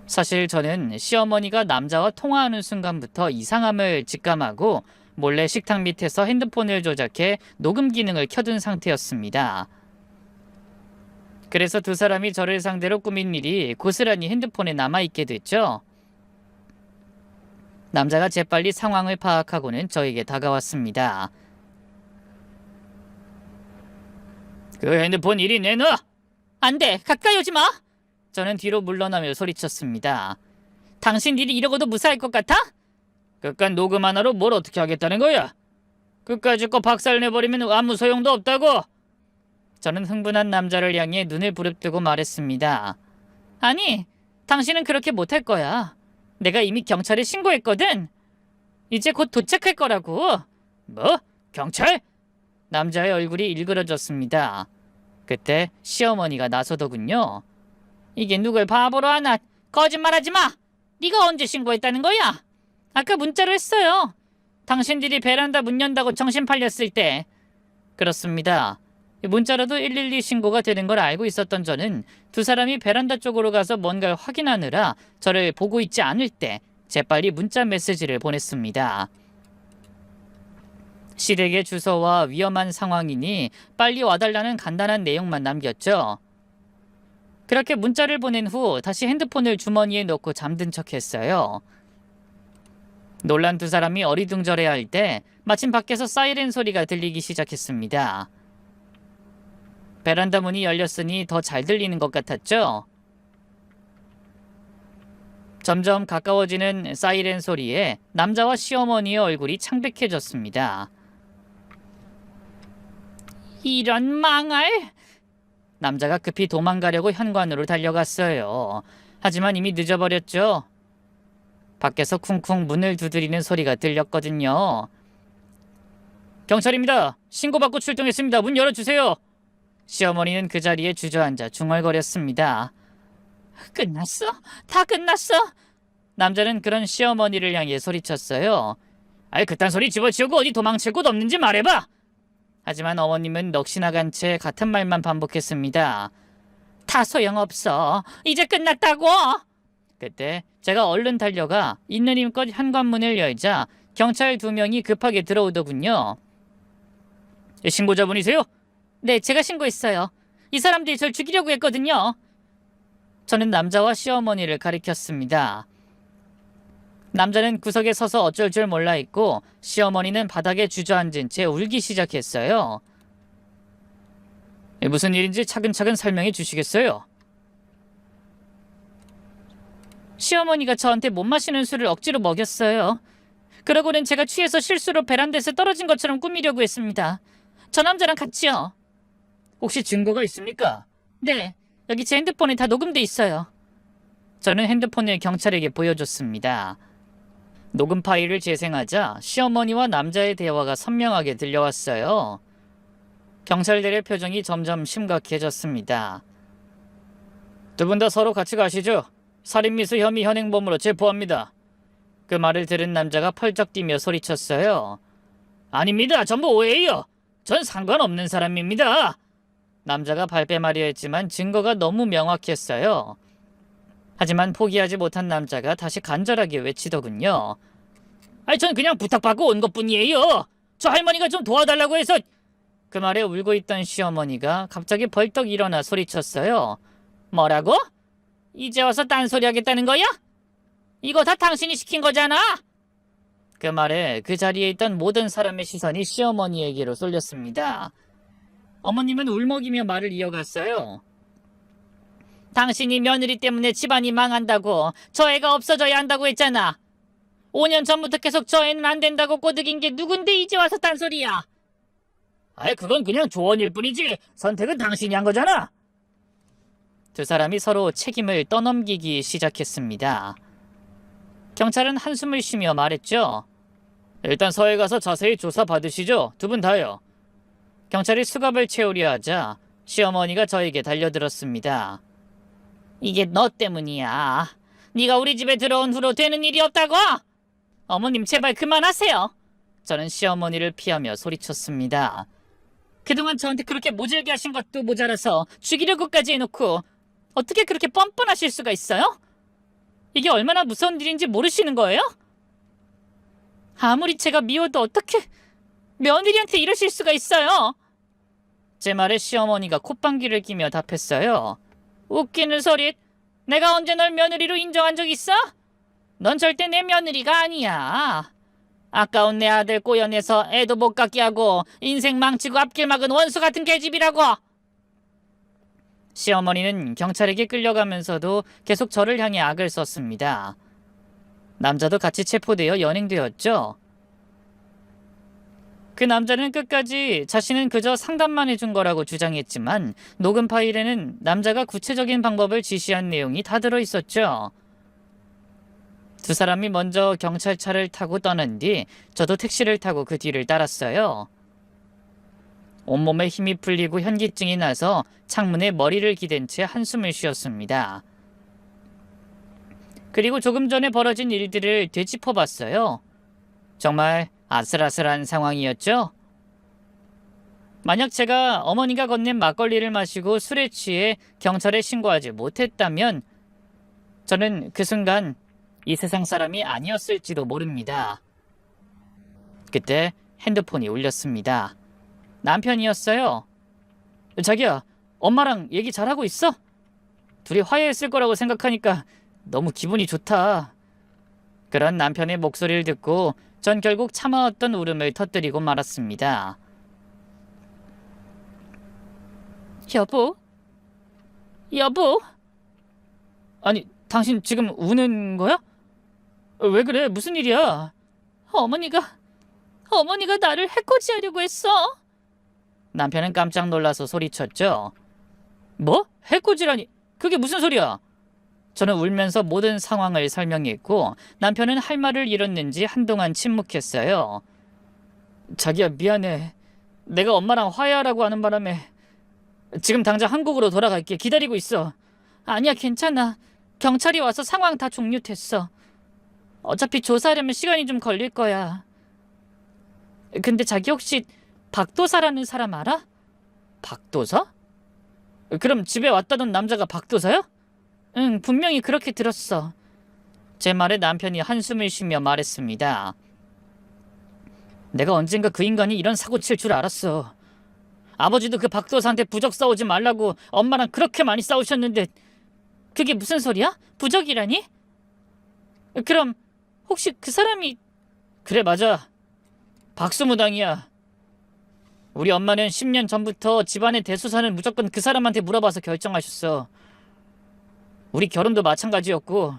사실 저는 시어머니가 남자와 통화하는 순간부터 이상함을 직감하고 몰래 식탁 밑에서 핸드폰을 조작해 녹음 기능을 켜둔 상태였습니다. 그래서 두 사람이 저를 상대로 꾸민 일이 고스란히 핸드폰에 남아있게 됐죠. 남자가 재빨리 상황을 파악하고는 저에게 다가왔습니다. 그 핸드폰 이리 내놔! 안 돼! 가까이 오지 마! 저는 뒤로 물러나며 소리쳤습니다. 당신들이 이러고도 무사할 것 같아? 그깟 녹음 하나로 뭘 어떻게 하겠다는 거야? 그까짓 거 박살내버리면 아무 소용도 없다고! 저는 흥분한 남자를 향해 눈을 부릅뜨고 말했습니다. 아니, 당신은 그렇게 못할 거야. 내가 이미 경찰에 신고했거든. 이제 곧 도착할 거라고. 뭐? 경찰? 남자의 얼굴이 일그러졌습니다. 그때 시어머니가 나서더군요. 이게 누굴 바보로 하나. 거짓말하지 마. 네가 언제 신고했다는 거야? 아까 문자로 했어요. 당신들이 베란다 문 연다고 정신 팔렸을 때. 그렇습니다. 문자로도 112 신고가 되는 걸 알고 있었던 저는 두 사람이 베란다 쪽으로 가서 뭔가를 확인하느라 저를 보고 있지 않을 때 재빨리 문자 메시지를 보냈습니다. 시댁의 주소와 위험한 상황이니 빨리 와달라는 간단한 내용만 남겼죠. 그렇게 문자를 보낸 후 다시 핸드폰을 주머니에 넣고 잠든 척했어요. 놀란 두 사람이 어리둥절해할 때 마침 밖에서 사이렌 소리가 들리기 시작했습니다. 베란다 문이 열렸으니 더 잘 들리는 것 같았죠? 점점 가까워지는 사이렌 소리에 남자와 시어머니의 얼굴이 창백해졌습니다. 이런 망할! 남자가 급히 도망가려고 현관으로 달려갔어요. 하지만 이미 늦어버렸죠. 밖에서 쿵쿵 문을 두드리는 소리가 들렸거든요. 경찰입니다. 신고받고 출동했습니다. 문 열어주세요. 시어머니는 그 자리에 주저앉아 중얼거렸습니다. 끝났어? 다 끝났어? 남자는 그런 시어머니를 향해 소리쳤어요. 아이, 그딴 소리 집어치우고 어디 도망칠 곳 없는지 말해봐. 하지만 어머님은 넋이나간 채 같은 말만 반복했습니다. 다 소용없어. 이제 끝났다고. 그때 제가 얼른 달려가 있는 힘껏 현관문을 열자 경찰 2명이 급하게 들어오더군요. 신고자분이세요? 네, 제가 신고했어요. 이 사람들이 절 죽이려고 했거든요. 저는 남자와 시어머니를 가리켰습니다. 남자는 구석에 서서 어쩔 줄 몰라 있고 시어머니는 바닥에 주저앉은 채 울기 시작했어요. 무슨 일인지 차근차근 설명해 주시겠어요? 시어머니가 저한테 못 마시는 술을 억지로 먹였어요. 그러고는 제가 취해서 실수로 베란다에서 떨어진 것처럼 꾸미려고 했습니다. 저 남자랑 같이요. 혹시 증거가 있습니까? 네, 여기 제 핸드폰에 다 녹음돼 있어요. 저는 핸드폰을 경찰에게 보여줬습니다. 녹음 파일을 재생하자 시어머니와 남자의 대화가 선명하게 들려왔어요. 경찰들의 표정이 점점 심각해졌습니다. 두 분 다 서로 같이 가시죠. 살인미수 혐의 현행범으로 체포합니다. 그 말을 들은 남자가 펄쩍 뛰며 소리쳤어요. 아닙니다. 전부 오해예요. 전 상관없는 사람입니다. 남자가 발뺌하려 했지만 증거가 너무 명확했어요. 하지만 포기하지 못한 남자가 다시 간절하게 외치더군요. 아니, 전 그냥 부탁받고 온 것뿐이에요. 저 할머니가 좀 도와달라고 해서. 그 말에 울고 있던 시어머니가 갑자기 벌떡 일어나 소리쳤어요. 뭐라고? 이제 와서 딴소리 하겠다는 거야? 이거 다 당신이 시킨 거잖아. 그 말에 그 자리에 있던 모든 사람의 시선이 시어머니에게로 쏠렸습니다. 어머님은 울먹이며 말을 이어갔어요. 당신이 며느리 때문에 집안이 망한다고, 저 애가 없어져야 한다고 했잖아. 5년 전부터 계속 저 애는 안 된다고 꼬드긴 게 누군데 이제 와서 딴소리야. 아이, 그건 그냥 조언일 뿐이지. 선택은 당신이 한 거잖아. 두 사람이 서로 책임을 떠넘기기 시작했습니다. 경찰은 한숨을 쉬며 말했죠. 일단 서해 가서 자세히 조사 받으시죠. 두 분 다요. 경찰이 수갑을 채우려 하자 시어머니가 저에게 달려들었습니다. 이게 너 때문이야. 네가 우리 집에 들어온 후로 되는 일이 없다고? 어머님 제발 그만하세요. 저는 시어머니를 피하며 소리쳤습니다. 그동안 저한테 그렇게 모질게 하신 것도 모자라서 죽이려고까지 해놓고 어떻게 그렇게 뻔뻔하실 수가 있어요? 이게 얼마나 무서운 일인지 모르시는 거예요? 아무리 제가 미워도 어떻게 며느리한테 이러실 수가 있어요? 제 말에 시어머니가 콧방귀를 끼며 답했어요. 웃기는 소리. 내가 언제 널 며느리로 인정한 적 있어? 넌 절대 내 며느리가 아니야. 아까운 내 아들 꼬여내서 애도 못 갖게 하고 인생 망치고 앞길 막은 원수 같은 계집이라고. 시어머니는 경찰에게 끌려가면서도 계속 저를 향해 악을 썼습니다. 남자도 같이 체포되어 연행되었죠. 그 남자는 끝까지 자신은 그저 상담만 해준 거라고 주장했지만 녹음 파일에는 남자가 구체적인 방법을 지시한 내용이 다 들어있었죠. 두 사람이 먼저 경찰차를 타고 떠난 뒤 저도 택시를 타고 그 뒤를 따랐어요. 온몸에 힘이 풀리고 현기증이 나서 창문에 머리를 기댄 채 한숨을 쉬었습니다. 그리고 조금 전에 벌어진 일들을 되짚어봤어요. 정말 아슬아슬한 상황이었죠? 만약 제가 어머니가 건넨 막걸리를 마시고 술에 취해 경찰에 신고하지 못했다면 저는 그 순간 이 세상 사람이 아니었을지도 모릅니다. 그때 핸드폰이 울렸습니다. 남편이었어요. 자기야, 엄마랑 얘기 잘하고 있어? 둘이 화해했을 거라고 생각하니까 너무 기분이 좋다. 그런 남편의 목소리를 듣고 전 결국 참아왔던 울음을 터뜨리고 말았습니다. 여보? 여보? 아니, 당신 지금 우는 거야? 왜 그래? 무슨 일이야? 어머니가 나를 해코지하려고 했어. 남편은 깜짝 놀라서 소리쳤죠. 뭐? 해코지라니? 그게 무슨 소리야? 저는 울면서 모든 상황을 설명했고 남편은 할 말을 잃었는지 한동안 침묵했어요. 자기야, 미안해. 내가 엄마랑 화해하라고 하는 바람에 지금 당장 한국으로 돌아갈게. 기다리고 있어. 아니야, 괜찮아. 경찰이 와서 상황 다 종료됐어. 어차피 조사하려면 시간이 좀 걸릴 거야. 근데 자기 혹시 박도사라는 사람 알아? 박도사? 그럼 집에 왔다던 남자가 박도사야? 응, 분명히 그렇게 들었어. 제 말에 남편이 한숨을 쉬며 말했습니다. 내가 언젠가 그 인간이 이런 사고 칠 줄 알았어. 아버지도 그 박도사한테 부적 싸우지 말라고 엄마랑 그렇게 많이 싸우셨는데 그게 무슨 소리야? 부적이라니? 그럼 혹시 그 사람이... 그래, 맞아. 박수무당이야. 우리 엄마는 10년 전부터 집안의 대소사는 무조건 그 사람한테 물어봐서 결정하셨어. 우리 결혼도 마찬가지였고.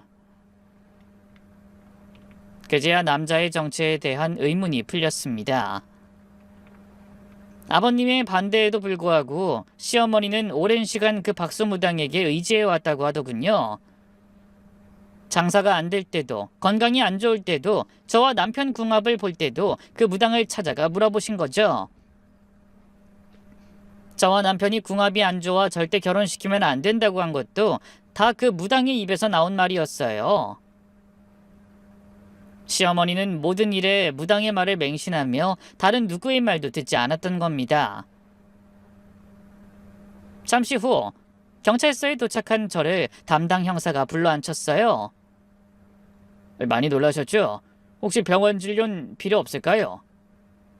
그제야 남자의 정체에 대한 의문이 풀렸습니다. 아버님의 반대에도 불구하고 시어머니는 오랜 시간 그 박수무당에게 의지해 왔다고 하더군요. 장사가 안 될 때도, 건강이 안 좋을 때도, 저와 남편 궁합을 볼 때도 그 무당을 찾아가 물어보신 거죠. 저와 남편이 궁합이 안 좋아 절대 결혼시키면 안 된다고 한 것도 다 그 무당의 입에서 나온 말이었어요. 시어머니는 모든 일에 무당의 말을 맹신하며 다른 누구의 말도 듣지 않았던 겁니다. 잠시 후 경찰서에 도착한 저를 담당 형사가 불러앉혔어요. 많이 놀라셨죠? 혹시 병원 진료는 필요 없을까요?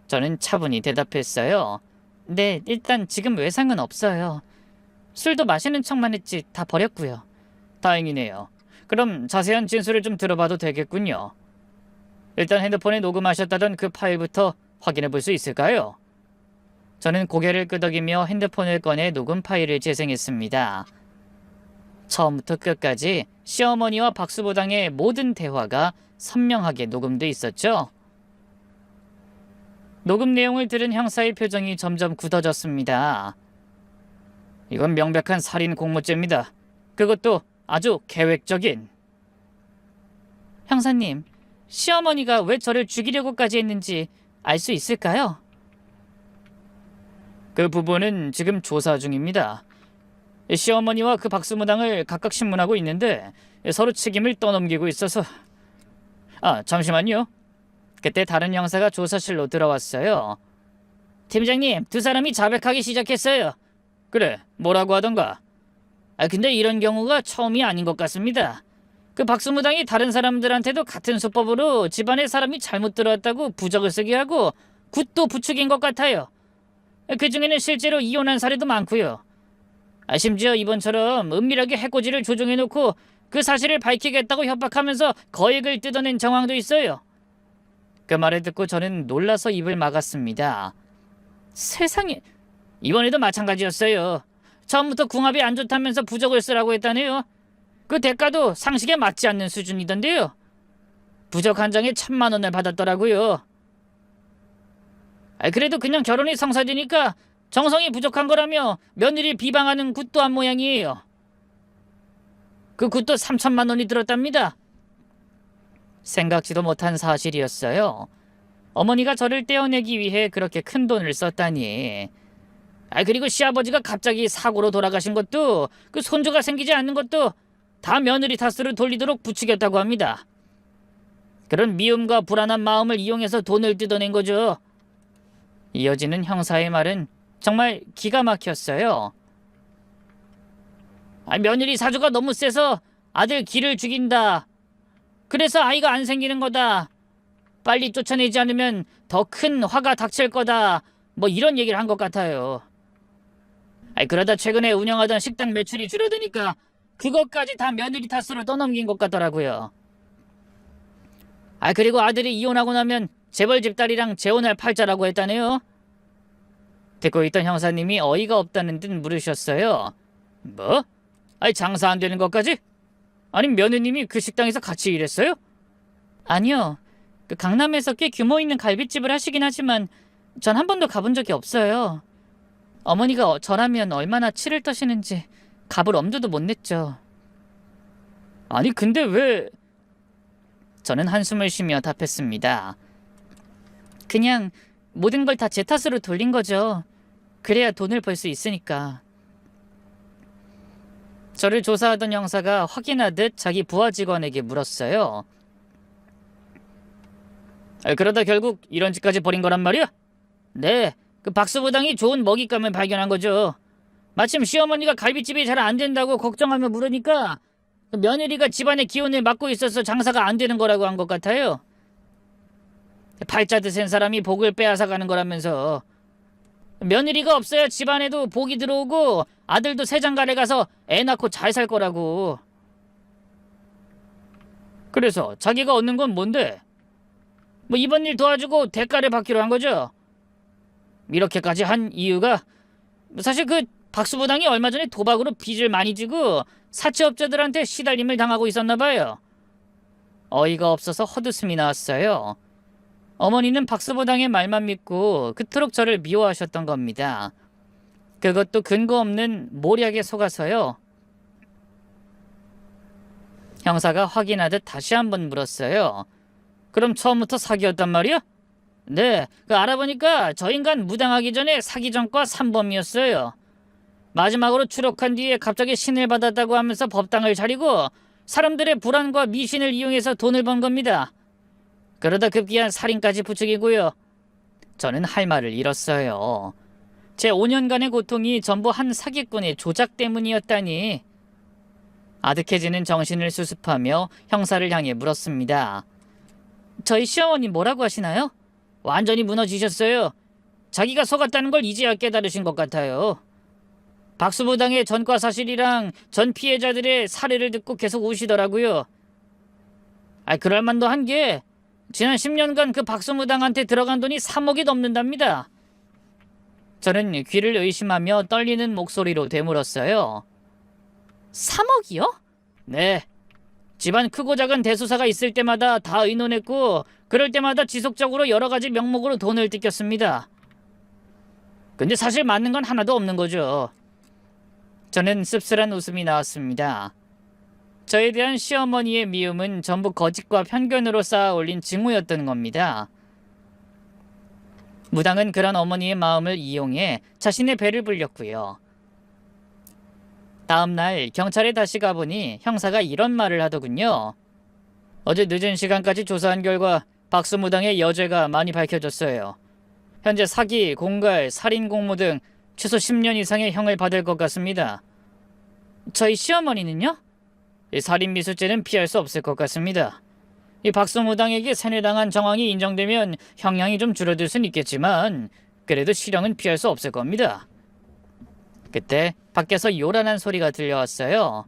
저는 차분히 대답했어요. 네, 일단 지금 외상은 없어요. 술도 마시는 척만 했지 다 버렸고요. 다행이네요. 그럼 자세한 진술을 좀 들어봐도 되겠군요. 일단 핸드폰에 녹음하셨다던 그 파일부터 확인해 볼 수 있을까요? 저는 고개를 끄덕이며 핸드폰을 꺼내 녹음 파일을 재생했습니다. 처음부터 끝까지 시어머니와 박수부당의 모든 대화가 선명하게 녹음돼 있었죠. 녹음 내용을 들은 형사의 표정이 점점 굳어졌습니다. 이건 명백한 살인 공모죄입니다. 그것도 아주 계획적인. 형사님, 시어머니가 왜 저를 죽이려고까지 했는지 알 수 있을까요? 그 부분은 지금 조사 중입니다. 시어머니와 그 박수무당을 각각 신문하고 있는데 서로 책임을 떠넘기고 있어서. 잠시만요. 그때 다른 형사가 조사실로 들어왔어요. 팀장님, 두 사람이 자백하기 시작했어요. 그래, 뭐라고 하던가? 근데 이런 경우가 처음이 아닌 것 같습니다. 그 박수무당이 다른 사람들한테도 같은 수법으로 집안에 사람이 잘못 들어왔다고 부적을 쓰게 하고 굿도 부추긴 것 같아요. 그 중에는 실제로 이혼한 사례도 많고요. 심지어 이번처럼 은밀하게 해코지를 조종해놓고 그 사실을 밝히겠다고 협박하면서 거액을 뜯어낸 정황도 있어요. 그 말을 듣고 저는 놀라서 입을 막았습니다. 세상에, 이번에도 마찬가지였어요. 처음부터 궁합이 안 좋다면서 부적을 쓰라고 했다네요. 그 대가도 상식에 맞지 않는 수준이던데요. 부적 한 장에 1,000만 원을 받았더라고요. 그래도 그냥 결혼이 성사되니까 정성이 부족한 거라며 며느리 비방하는 굿도 한 모양이에요. 그 굿도 3,000만 원이 들었답니다. 생각지도 못한 사실이었어요. 어머니가 저를 떼어내기 위해 그렇게 큰 돈을 썼다니. 그리고 시아버지가 갑자기 사고로 돌아가신 것도, 그 손주가 생기지 않는 것도 다 며느리 탓으로 돌리도록 부추겼다고 합니다. 그런 미움과 불안한 마음을 이용해서 돈을 뜯어낸 거죠. 이어지는 형사의 말은 정말 기가 막혔어요. 며느리 사주가 너무 세서 아들 기를 죽인다. 그래서 아이가 안 생기는 거다. 빨리 쫓아내지 않으면 더 큰 화가 닥칠 거다. 뭐 이런 얘기를 한 것 같아요. 그러다 최근에 운영하던 식당 매출이 줄어드니까 그것까지 다 며느리 탓으로 떠넘긴 것 같더라고요. 그리고 아들이 이혼하고 나면 재벌 집딸이랑 재혼할 팔자라고 했다네요. 듣고 있던 형사님이 어이가 없다는 듯 물으셨어요. 뭐? 장사 안 되는 것까지? 아니 며느님이 그 식당에서 같이 일했어요? 아니요. 그 강남에서 꽤 규모 있는 갈비집을 하시긴 하지만 전 한 번도 가본 적이 없어요. 어머니가 저라면 얼마나 치를 떠시는지 갑을 엄두도 못 냈죠. 아니 근데 왜... 저는 한숨을 쉬며 답했습니다. 그냥 모든 걸 다 제 탓으로 돌린 거죠. 그래야 돈을 벌 수 있으니까. 저를 조사하던 형사가 확인하듯 자기 부하 직원에게 물었어요. 그러다 결국 이런 짓까지 벌인 거란 말이야? 네, 그 박수부당이 좋은 먹잇감을 발견한 거죠. 마침 시어머니가 갈비집이 잘 안 된다고 걱정하며 물으니까 며느리가 집안의 기운을 맡고 있어서 장사가 안 되는 거라고 한 것 같아요. 팔자 드센 사람이 복을 빼앗아 가는 거라면서. 며느리가 없어야 집안에도 복이 들어오고 아들도 새장가래 가서 애 낳고 잘 살 거라고. 그래서 자기가 얻는 건 뭔데? 뭐 이번 일 도와주고 대가를 받기로 한 거죠. 이렇게까지 한 이유가 사실 그 박수부당이 얼마 전에 도박으로 빚을 많이 지고 사채업자들한테 시달림을 당하고 있었나 봐요. 어이가 없어서 헛웃음이 나왔어요. 어머니는 박수부당의 말만 믿고 그토록 저를 미워하셨던 겁니다. 그것도 근거 없는 모략에 속아서요. 형사가 확인하듯 다시 한번 물었어요. 그럼 처음부터 사기였단 말이야? 네, 알아보니까 저 인간 무당하기 전에 사기 전과 3범이었어요. 마지막으로 추록한 뒤에 갑자기 신을 받았다고 하면서 법당을 차리고 사람들의 불안과 미신을 이용해서 돈을 번 겁니다. 그러다 급기야 살인까지 부추기고요. 저는 할 말을 잃었어요. 제 5년간의 고통이 전부 한 사기꾼의 조작 때문이었다니. 아득해지는 정신을 수습하며 형사를 향해 물었습니다. 저희 시어머니 뭐라고 하시나요? 완전히 무너지셨어요. 자기가 속았다는 걸 이제야 깨달으신 것 같아요. 박수부당의 전과 사실이랑 전 피해자들의 사례를 듣고 계속 우시더라고요. 그럴 만도 한 게 지난 10년간 그 박수무당한테 들어간 돈이 3억이 넘는답니다. 저는 귀를 의심하며 떨리는 목소리로 되물었어요. 3억이요? 네. 집안 크고 작은 대소사가 있을 때마다 다 의논했고 그럴 때마다 지속적으로 여러 가지 명목으로 돈을 뜯겼습니다. 근데 사실 맞는 건 하나도 없는 거죠. 저는 씁쓸한 웃음이 나왔습니다. 저에 대한 시어머니의 미움은 전부 거짓과 편견으로 쌓아 올린 징후였던 겁니다. 무당은 그런 어머니의 마음을 이용해 자신의 배를 불렸고요. 다음 날 경찰에 다시 가보니 형사가 이런 말을 하더군요. 어제 늦은 시간까지 조사한 결과 박수무당의 여죄가 많이 밝혀졌어요. 현재 사기, 공갈, 살인 공모 등 최소 10년 이상의 형을 받을 것 같습니다. 저희 시어머니는요? 이 살인 미수죄는 피할 수 없을 것 같습니다. 이 박수무당에게 세뇌당한 정황이 인정되면 형량이 좀 줄어들 수는 있겠지만 그래도 실형은 피할 수 없을 겁니다. 그때 밖에서 요란한 소리가 들려왔어요.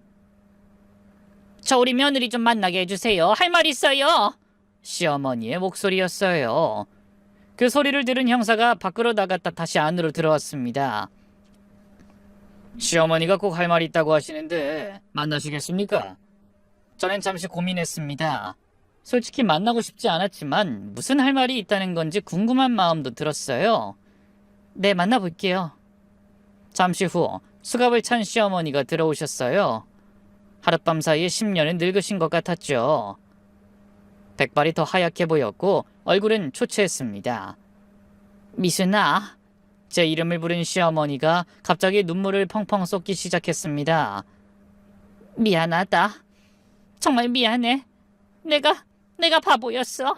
저 우리 며느리 좀 만나게 해주세요. 할 말 있어요. 시어머니의 목소리였어요. 그 소리를 들은 형사가 밖으로 나갔다 다시 안으로 들어왔습니다. 시어머니가 꼭 할 말이 있다고 하시는데 만나시겠습니까? 저는 잠시 고민했습니다. 솔직히 만나고 싶지 않았지만 무슨 할 말이 있다는 건지 궁금한 마음도 들었어요. 네, 만나볼게요. 잠시 후 수갑을 찬 시어머니가 들어오셨어요. 하룻밤 사이에 10년은 늙으신 것 같았죠. 백발이 더 하얗게 보였고 얼굴은 초췌했습니다. 미순아, 제 이름을 부른 시어머니가 갑자기 눈물을 펑펑 쏟기 시작했습니다. 미안하다. 정말 미안해. 내가 바보였어.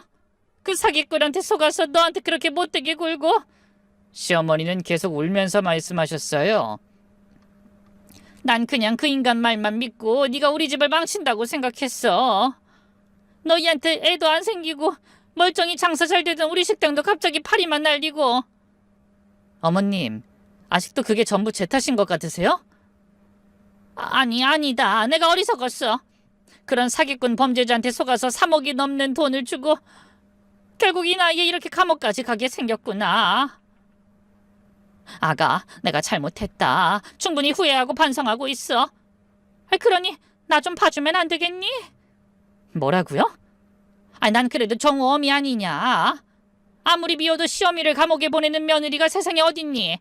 그 사기꾼한테 속아서 너한테 그렇게 못되게 굴고. 시어머니는 계속 울면서 말씀하셨어요. 난 그냥 그 인간 말만 믿고 네가 우리 집을 망친다고 생각했어. 너희한테 애도 안 생기고 멀쩡히 장사 잘 되던 우리 식당도 갑자기 파리만 날리고. 어머님, 아직도 그게 전부 제 탓인 것 같으세요? 아니다. 내가 어리석었어. 그런 사기꾼 범죄자한테 속아서 3억이 넘는 돈을 주고 결국 이 나이에 이렇게 감옥까지 가게 생겼구나. 아가, 내가 잘못했다. 충분히 후회하고 반성하고 있어. 그러니 나 좀 봐주면 안 되겠니? 뭐라고요? 난 그래도 정우엄이 아니냐. 아무리 미워도 시어미를 감옥에 보내는 며느리가 세상에 어딨니?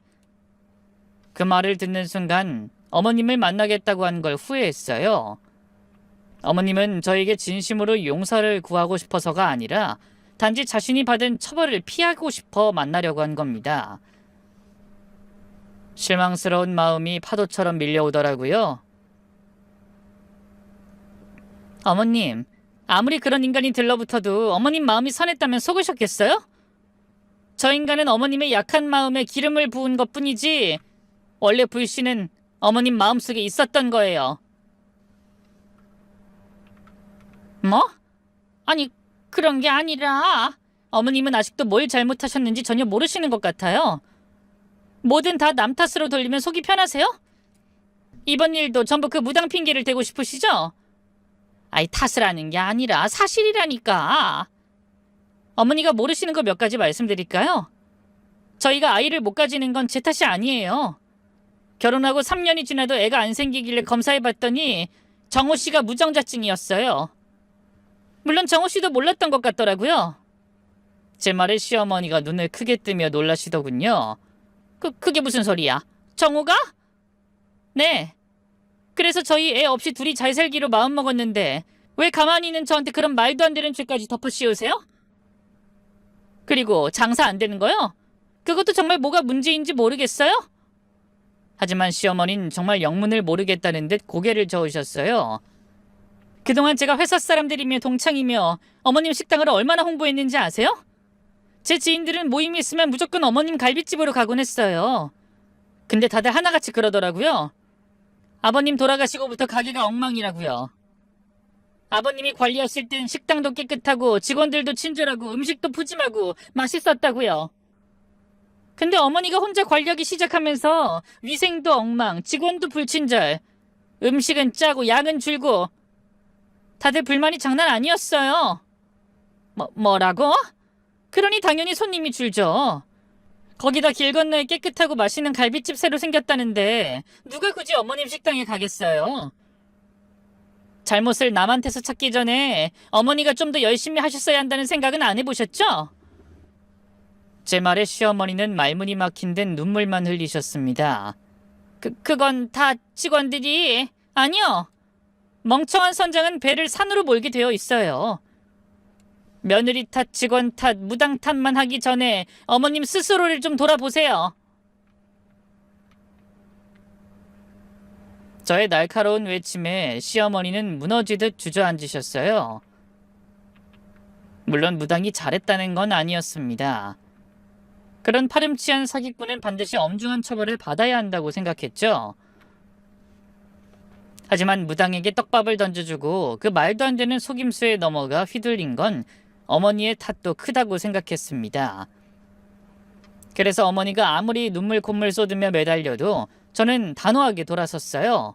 그 말을 듣는 순간 어머님을 만나겠다고 한 걸 후회했어요. 어머님은 저에게 진심으로 용서를 구하고 싶어서가 아니라 단지 자신이 받은 처벌을 피하고 싶어 만나려고 한 겁니다. 실망스러운 마음이 파도처럼 밀려오더라고요. 어머님, 아무리 그런 인간이 들러붙어도 어머님 마음이 선했다면 속으셨겠어요? 저 인간은 어머님의 약한 마음에 기름을 부은 것뿐이지 원래 불씨는 어머님 마음속에 있었던 거예요. 뭐? 아니, 그런 게 아니라 어머님은 아직도 뭘 잘못하셨는지 전혀 모르시는 것 같아요. 뭐든 다 남 탓으로 돌리면 속이 편하세요? 이번 일도 전부 그 무당 핑계를 대고 싶으시죠? 탓을 하는 게 아니라 사실이라니까. 어머니가 모르시는 거 몇 가지 말씀드릴까요? 저희가 아이를 못 가지는 건 제 탓이 아니에요. 결혼하고 3년이 지나도 애가 안 생기길래 검사해봤더니 정호 씨가 무정자증이었어요. 물론 정호 씨도 몰랐던 것 같더라고요. 제 말에 시어머니가 눈을 크게 뜨며 놀라시더군요. 그게 무슨 소리야? 정우가? 네. 그래서 저희 애 없이 둘이 잘 살기로 마음먹었는데 왜 가만히 있는 저한테 그런 말도 안 되는 죄까지 덮어씌우세요? 그리고 장사 안 되는 거요? 그것도 정말 뭐가 문제인지 모르겠어요? 하지만 시어머니는 정말 영문을 모르겠다는 듯 고개를 저으셨어요. 그동안 제가 회사 사람들이며 동창이며 어머님 식당을 얼마나 홍보했는지 아세요? 제 지인들은 모임이 있으면 무조건 어머님 갈비집으로 가곤 했어요. 근데 다들 하나같이 그러더라고요. 아버님 돌아가시고부터 가게가 엉망이라고요. 아버님이 관리하실 땐 식당도 깨끗하고 직원들도 친절하고 음식도 푸짐하고 맛있었다고요. 근데 어머니가 혼자 관리하기 시작하면서 위생도 엉망, 직원도 불친절, 음식은 짜고 양은 줄고 다들 불만이 장난 아니었어요. 뭐라고? 그러니 당연히 손님이 줄죠. 거기다 길 건너에 깨끗하고 맛있는 갈비집 새로 생겼다는데 누가 굳이 어머님 식당에 가겠어요? 잘못을 남한테서 찾기 전에 어머니가 좀 더 열심히 하셨어야 한다는 생각은 안 해보셨죠? 제 말에 시어머니는 말문이 막힌 듯 눈물만 흘리셨습니다. 그건 다 직원들이... 아니요. 멍청한 선장은 배를 산으로 몰게 되어 있어요. 며느리 탓, 직원 탓, 무당 탓만 하기 전에 어머님 스스로를 좀 돌아보세요. 저의 날카로운 외침에 시어머니는 무너지듯 주저앉으셨어요. 물론 무당이 잘했다는 건 아니었습니다. 그런 파렴치한 사기꾼은 반드시 엄중한 처벌을 받아야 한다고 생각했죠. 하지만 무당에게 떡밥을 던져주고 그 말도 안 되는 속임수에 넘어가 휘둘린 건 어머니의 탓도 크다고 생각했습니다. 그래서 어머니가 아무리 눈물 콧물 쏟으며 매달려도 저는 단호하게 돌아섰어요.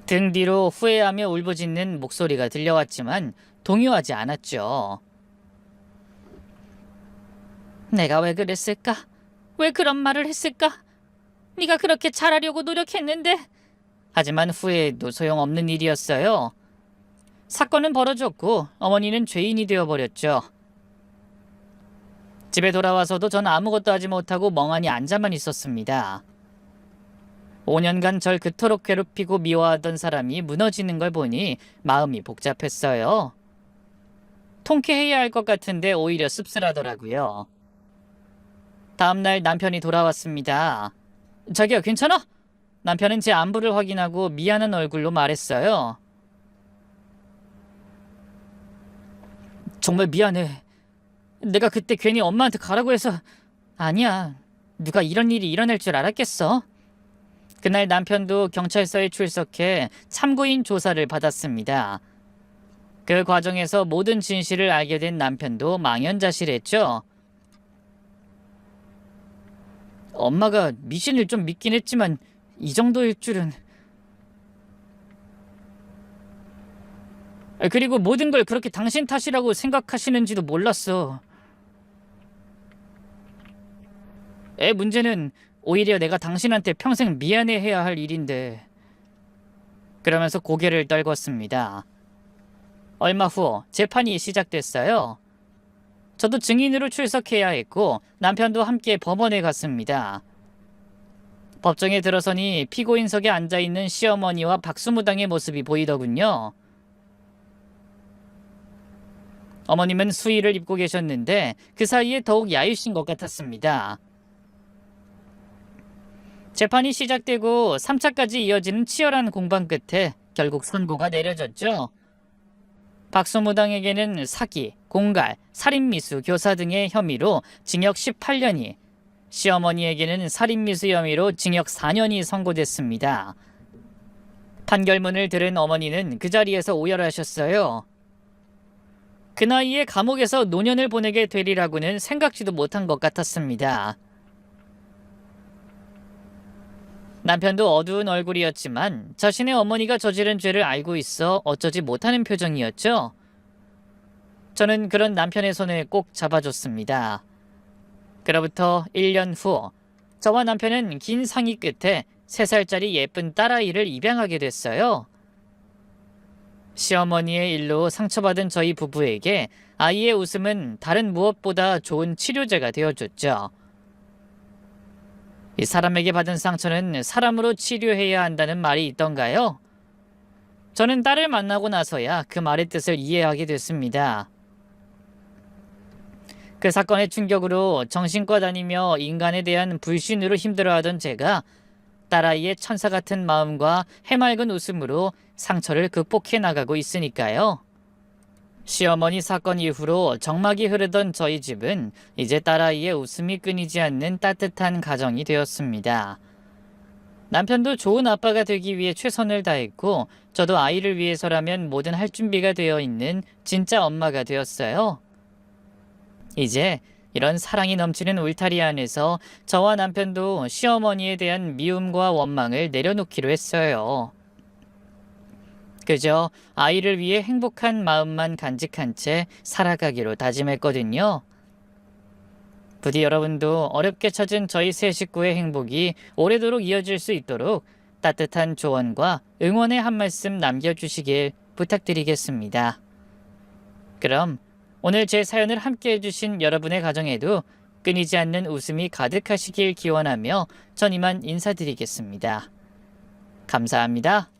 등 뒤로 후회하며 울부짖는 목소리가 들려왔지만 동요하지 않았죠. 내가 왜 그랬을까? 왜 그런 말을 했을까? 네가 그렇게 잘하려고 노력했는데. 하지만 후회해도 소용없는 일이었어요. 사건은 벌어졌고 어머니는 죄인이 되어버렸죠. 집에 돌아와서도 전 아무것도 하지 못하고 멍하니 앉아만 있었습니다. 5년간 절 그토록 괴롭히고 미워하던 사람이 무너지는 걸 보니 마음이 복잡했어요. 통쾌해야 할 것 같은데 오히려 씁쓸하더라고요. 다음날 남편이 돌아왔습니다. 자기야, 괜찮아? 남편은 제 안부를 확인하고 미안한 얼굴로 말했어요. 정말 미안해. 내가 그때 괜히 엄마한테 가라고 해서. 아니야. 누가 이런 일이 일어날 줄 알았겠어? 그날 남편도 경찰서에 출석해 참고인 조사를 받았습니다. 그 과정에서 모든 진실을 알게 된 남편도 망연자실했죠. 엄마가 미신을 좀 믿긴 했지만 이 정도일 줄은. 그리고 모든 걸 그렇게 당신 탓이라고 생각하시는지도 몰랐어. 애 문제는 오히려 내가 당신한테 평생 미안해해야 할 일인데. 그러면서 고개를 떨궜습니다. 얼마 후 재판이 시작됐어요. 저도 증인으로 출석해야 했고 남편도 함께 법원에 갔습니다. 법정에 들어서니 피고인석에 앉아있는 시어머니와 박수무당의 모습이 보이더군요. 어머님은 수의를 입고 계셨는데 그 사이에 더욱 야유신 것 같았습니다. 재판이 시작되고 3차까지 이어지는 치열한 공방 끝에 결국 선고가 내려졌죠. 박수무당에게는 사기, 공갈, 살인미수, 교사 등의 혐의로 징역 18년이, 시어머니에게는 살인미수 혐의로 징역 4년이 선고됐습니다. 판결문을 들은 어머니는 그 자리에서 오열하셨어요. 그 나이에 감옥에서 노년을 보내게 되리라고는 생각지도 못한 것 같았습니다. 남편도 어두운 얼굴이었지만 자신의 어머니가 저지른 죄를 알고 있어 어쩌지 못하는 표정이었죠. 저는 그런 남편의 손을 꼭 잡아줬습니다. 그로부터 1년 후 저와 남편은 긴 상의 끝에 3살짜리 예쁜 딸아이를 입양하게 됐어요. 시어머니의 일로 상처받은 저희 부부에게 아이의 웃음은 다른 무엇보다 좋은 치료제가 되어줬죠. 이 사람에게 받은 상처는 사람으로 치료해야 한다는 말이 있던가요? 저는 딸을 만나고 나서야 그 말의 뜻을 이해하게 됐습니다. 그 사건의 충격으로 정신과 다니며 인간에 대한 불신으로 힘들어하던 제가 딸아이의 천사 같은 마음과 해맑은 웃음으로 상처를 극복해 나가고 있으니까요. 시어머니 사건 이후로 정막이 흐르던 저희 집은 이제 딸아이의 웃음이 끊이지 않는 따뜻한 가정이 되었습니다. 남편도 좋은 아빠가 되기 위해 최선을 다했고 저도 아이를 위해서라면 뭐든 할 준비가 되어 있는 진짜 엄마가 되었어요. 이제 이런 사랑이 넘치는 울타리 안에서 저와 남편도 시어머니에 대한 미움과 원망을 내려놓기로 했어요. 그저 아이를 위해 행복한 마음만 간직한 채 살아가기로 다짐했거든요. 부디 여러분도 어렵게 찾은 저희 세 식구의 행복이 오래도록 이어질 수 있도록 따뜻한 조언과 응원의 한 말씀 남겨주시길 부탁드리겠습니다. 그럼 오늘 제 사연을 함께 해주신 여러분의 가정에도 끊이지 않는 웃음이 가득하시길 기원하며 전 이만 인사드리겠습니다. 감사합니다.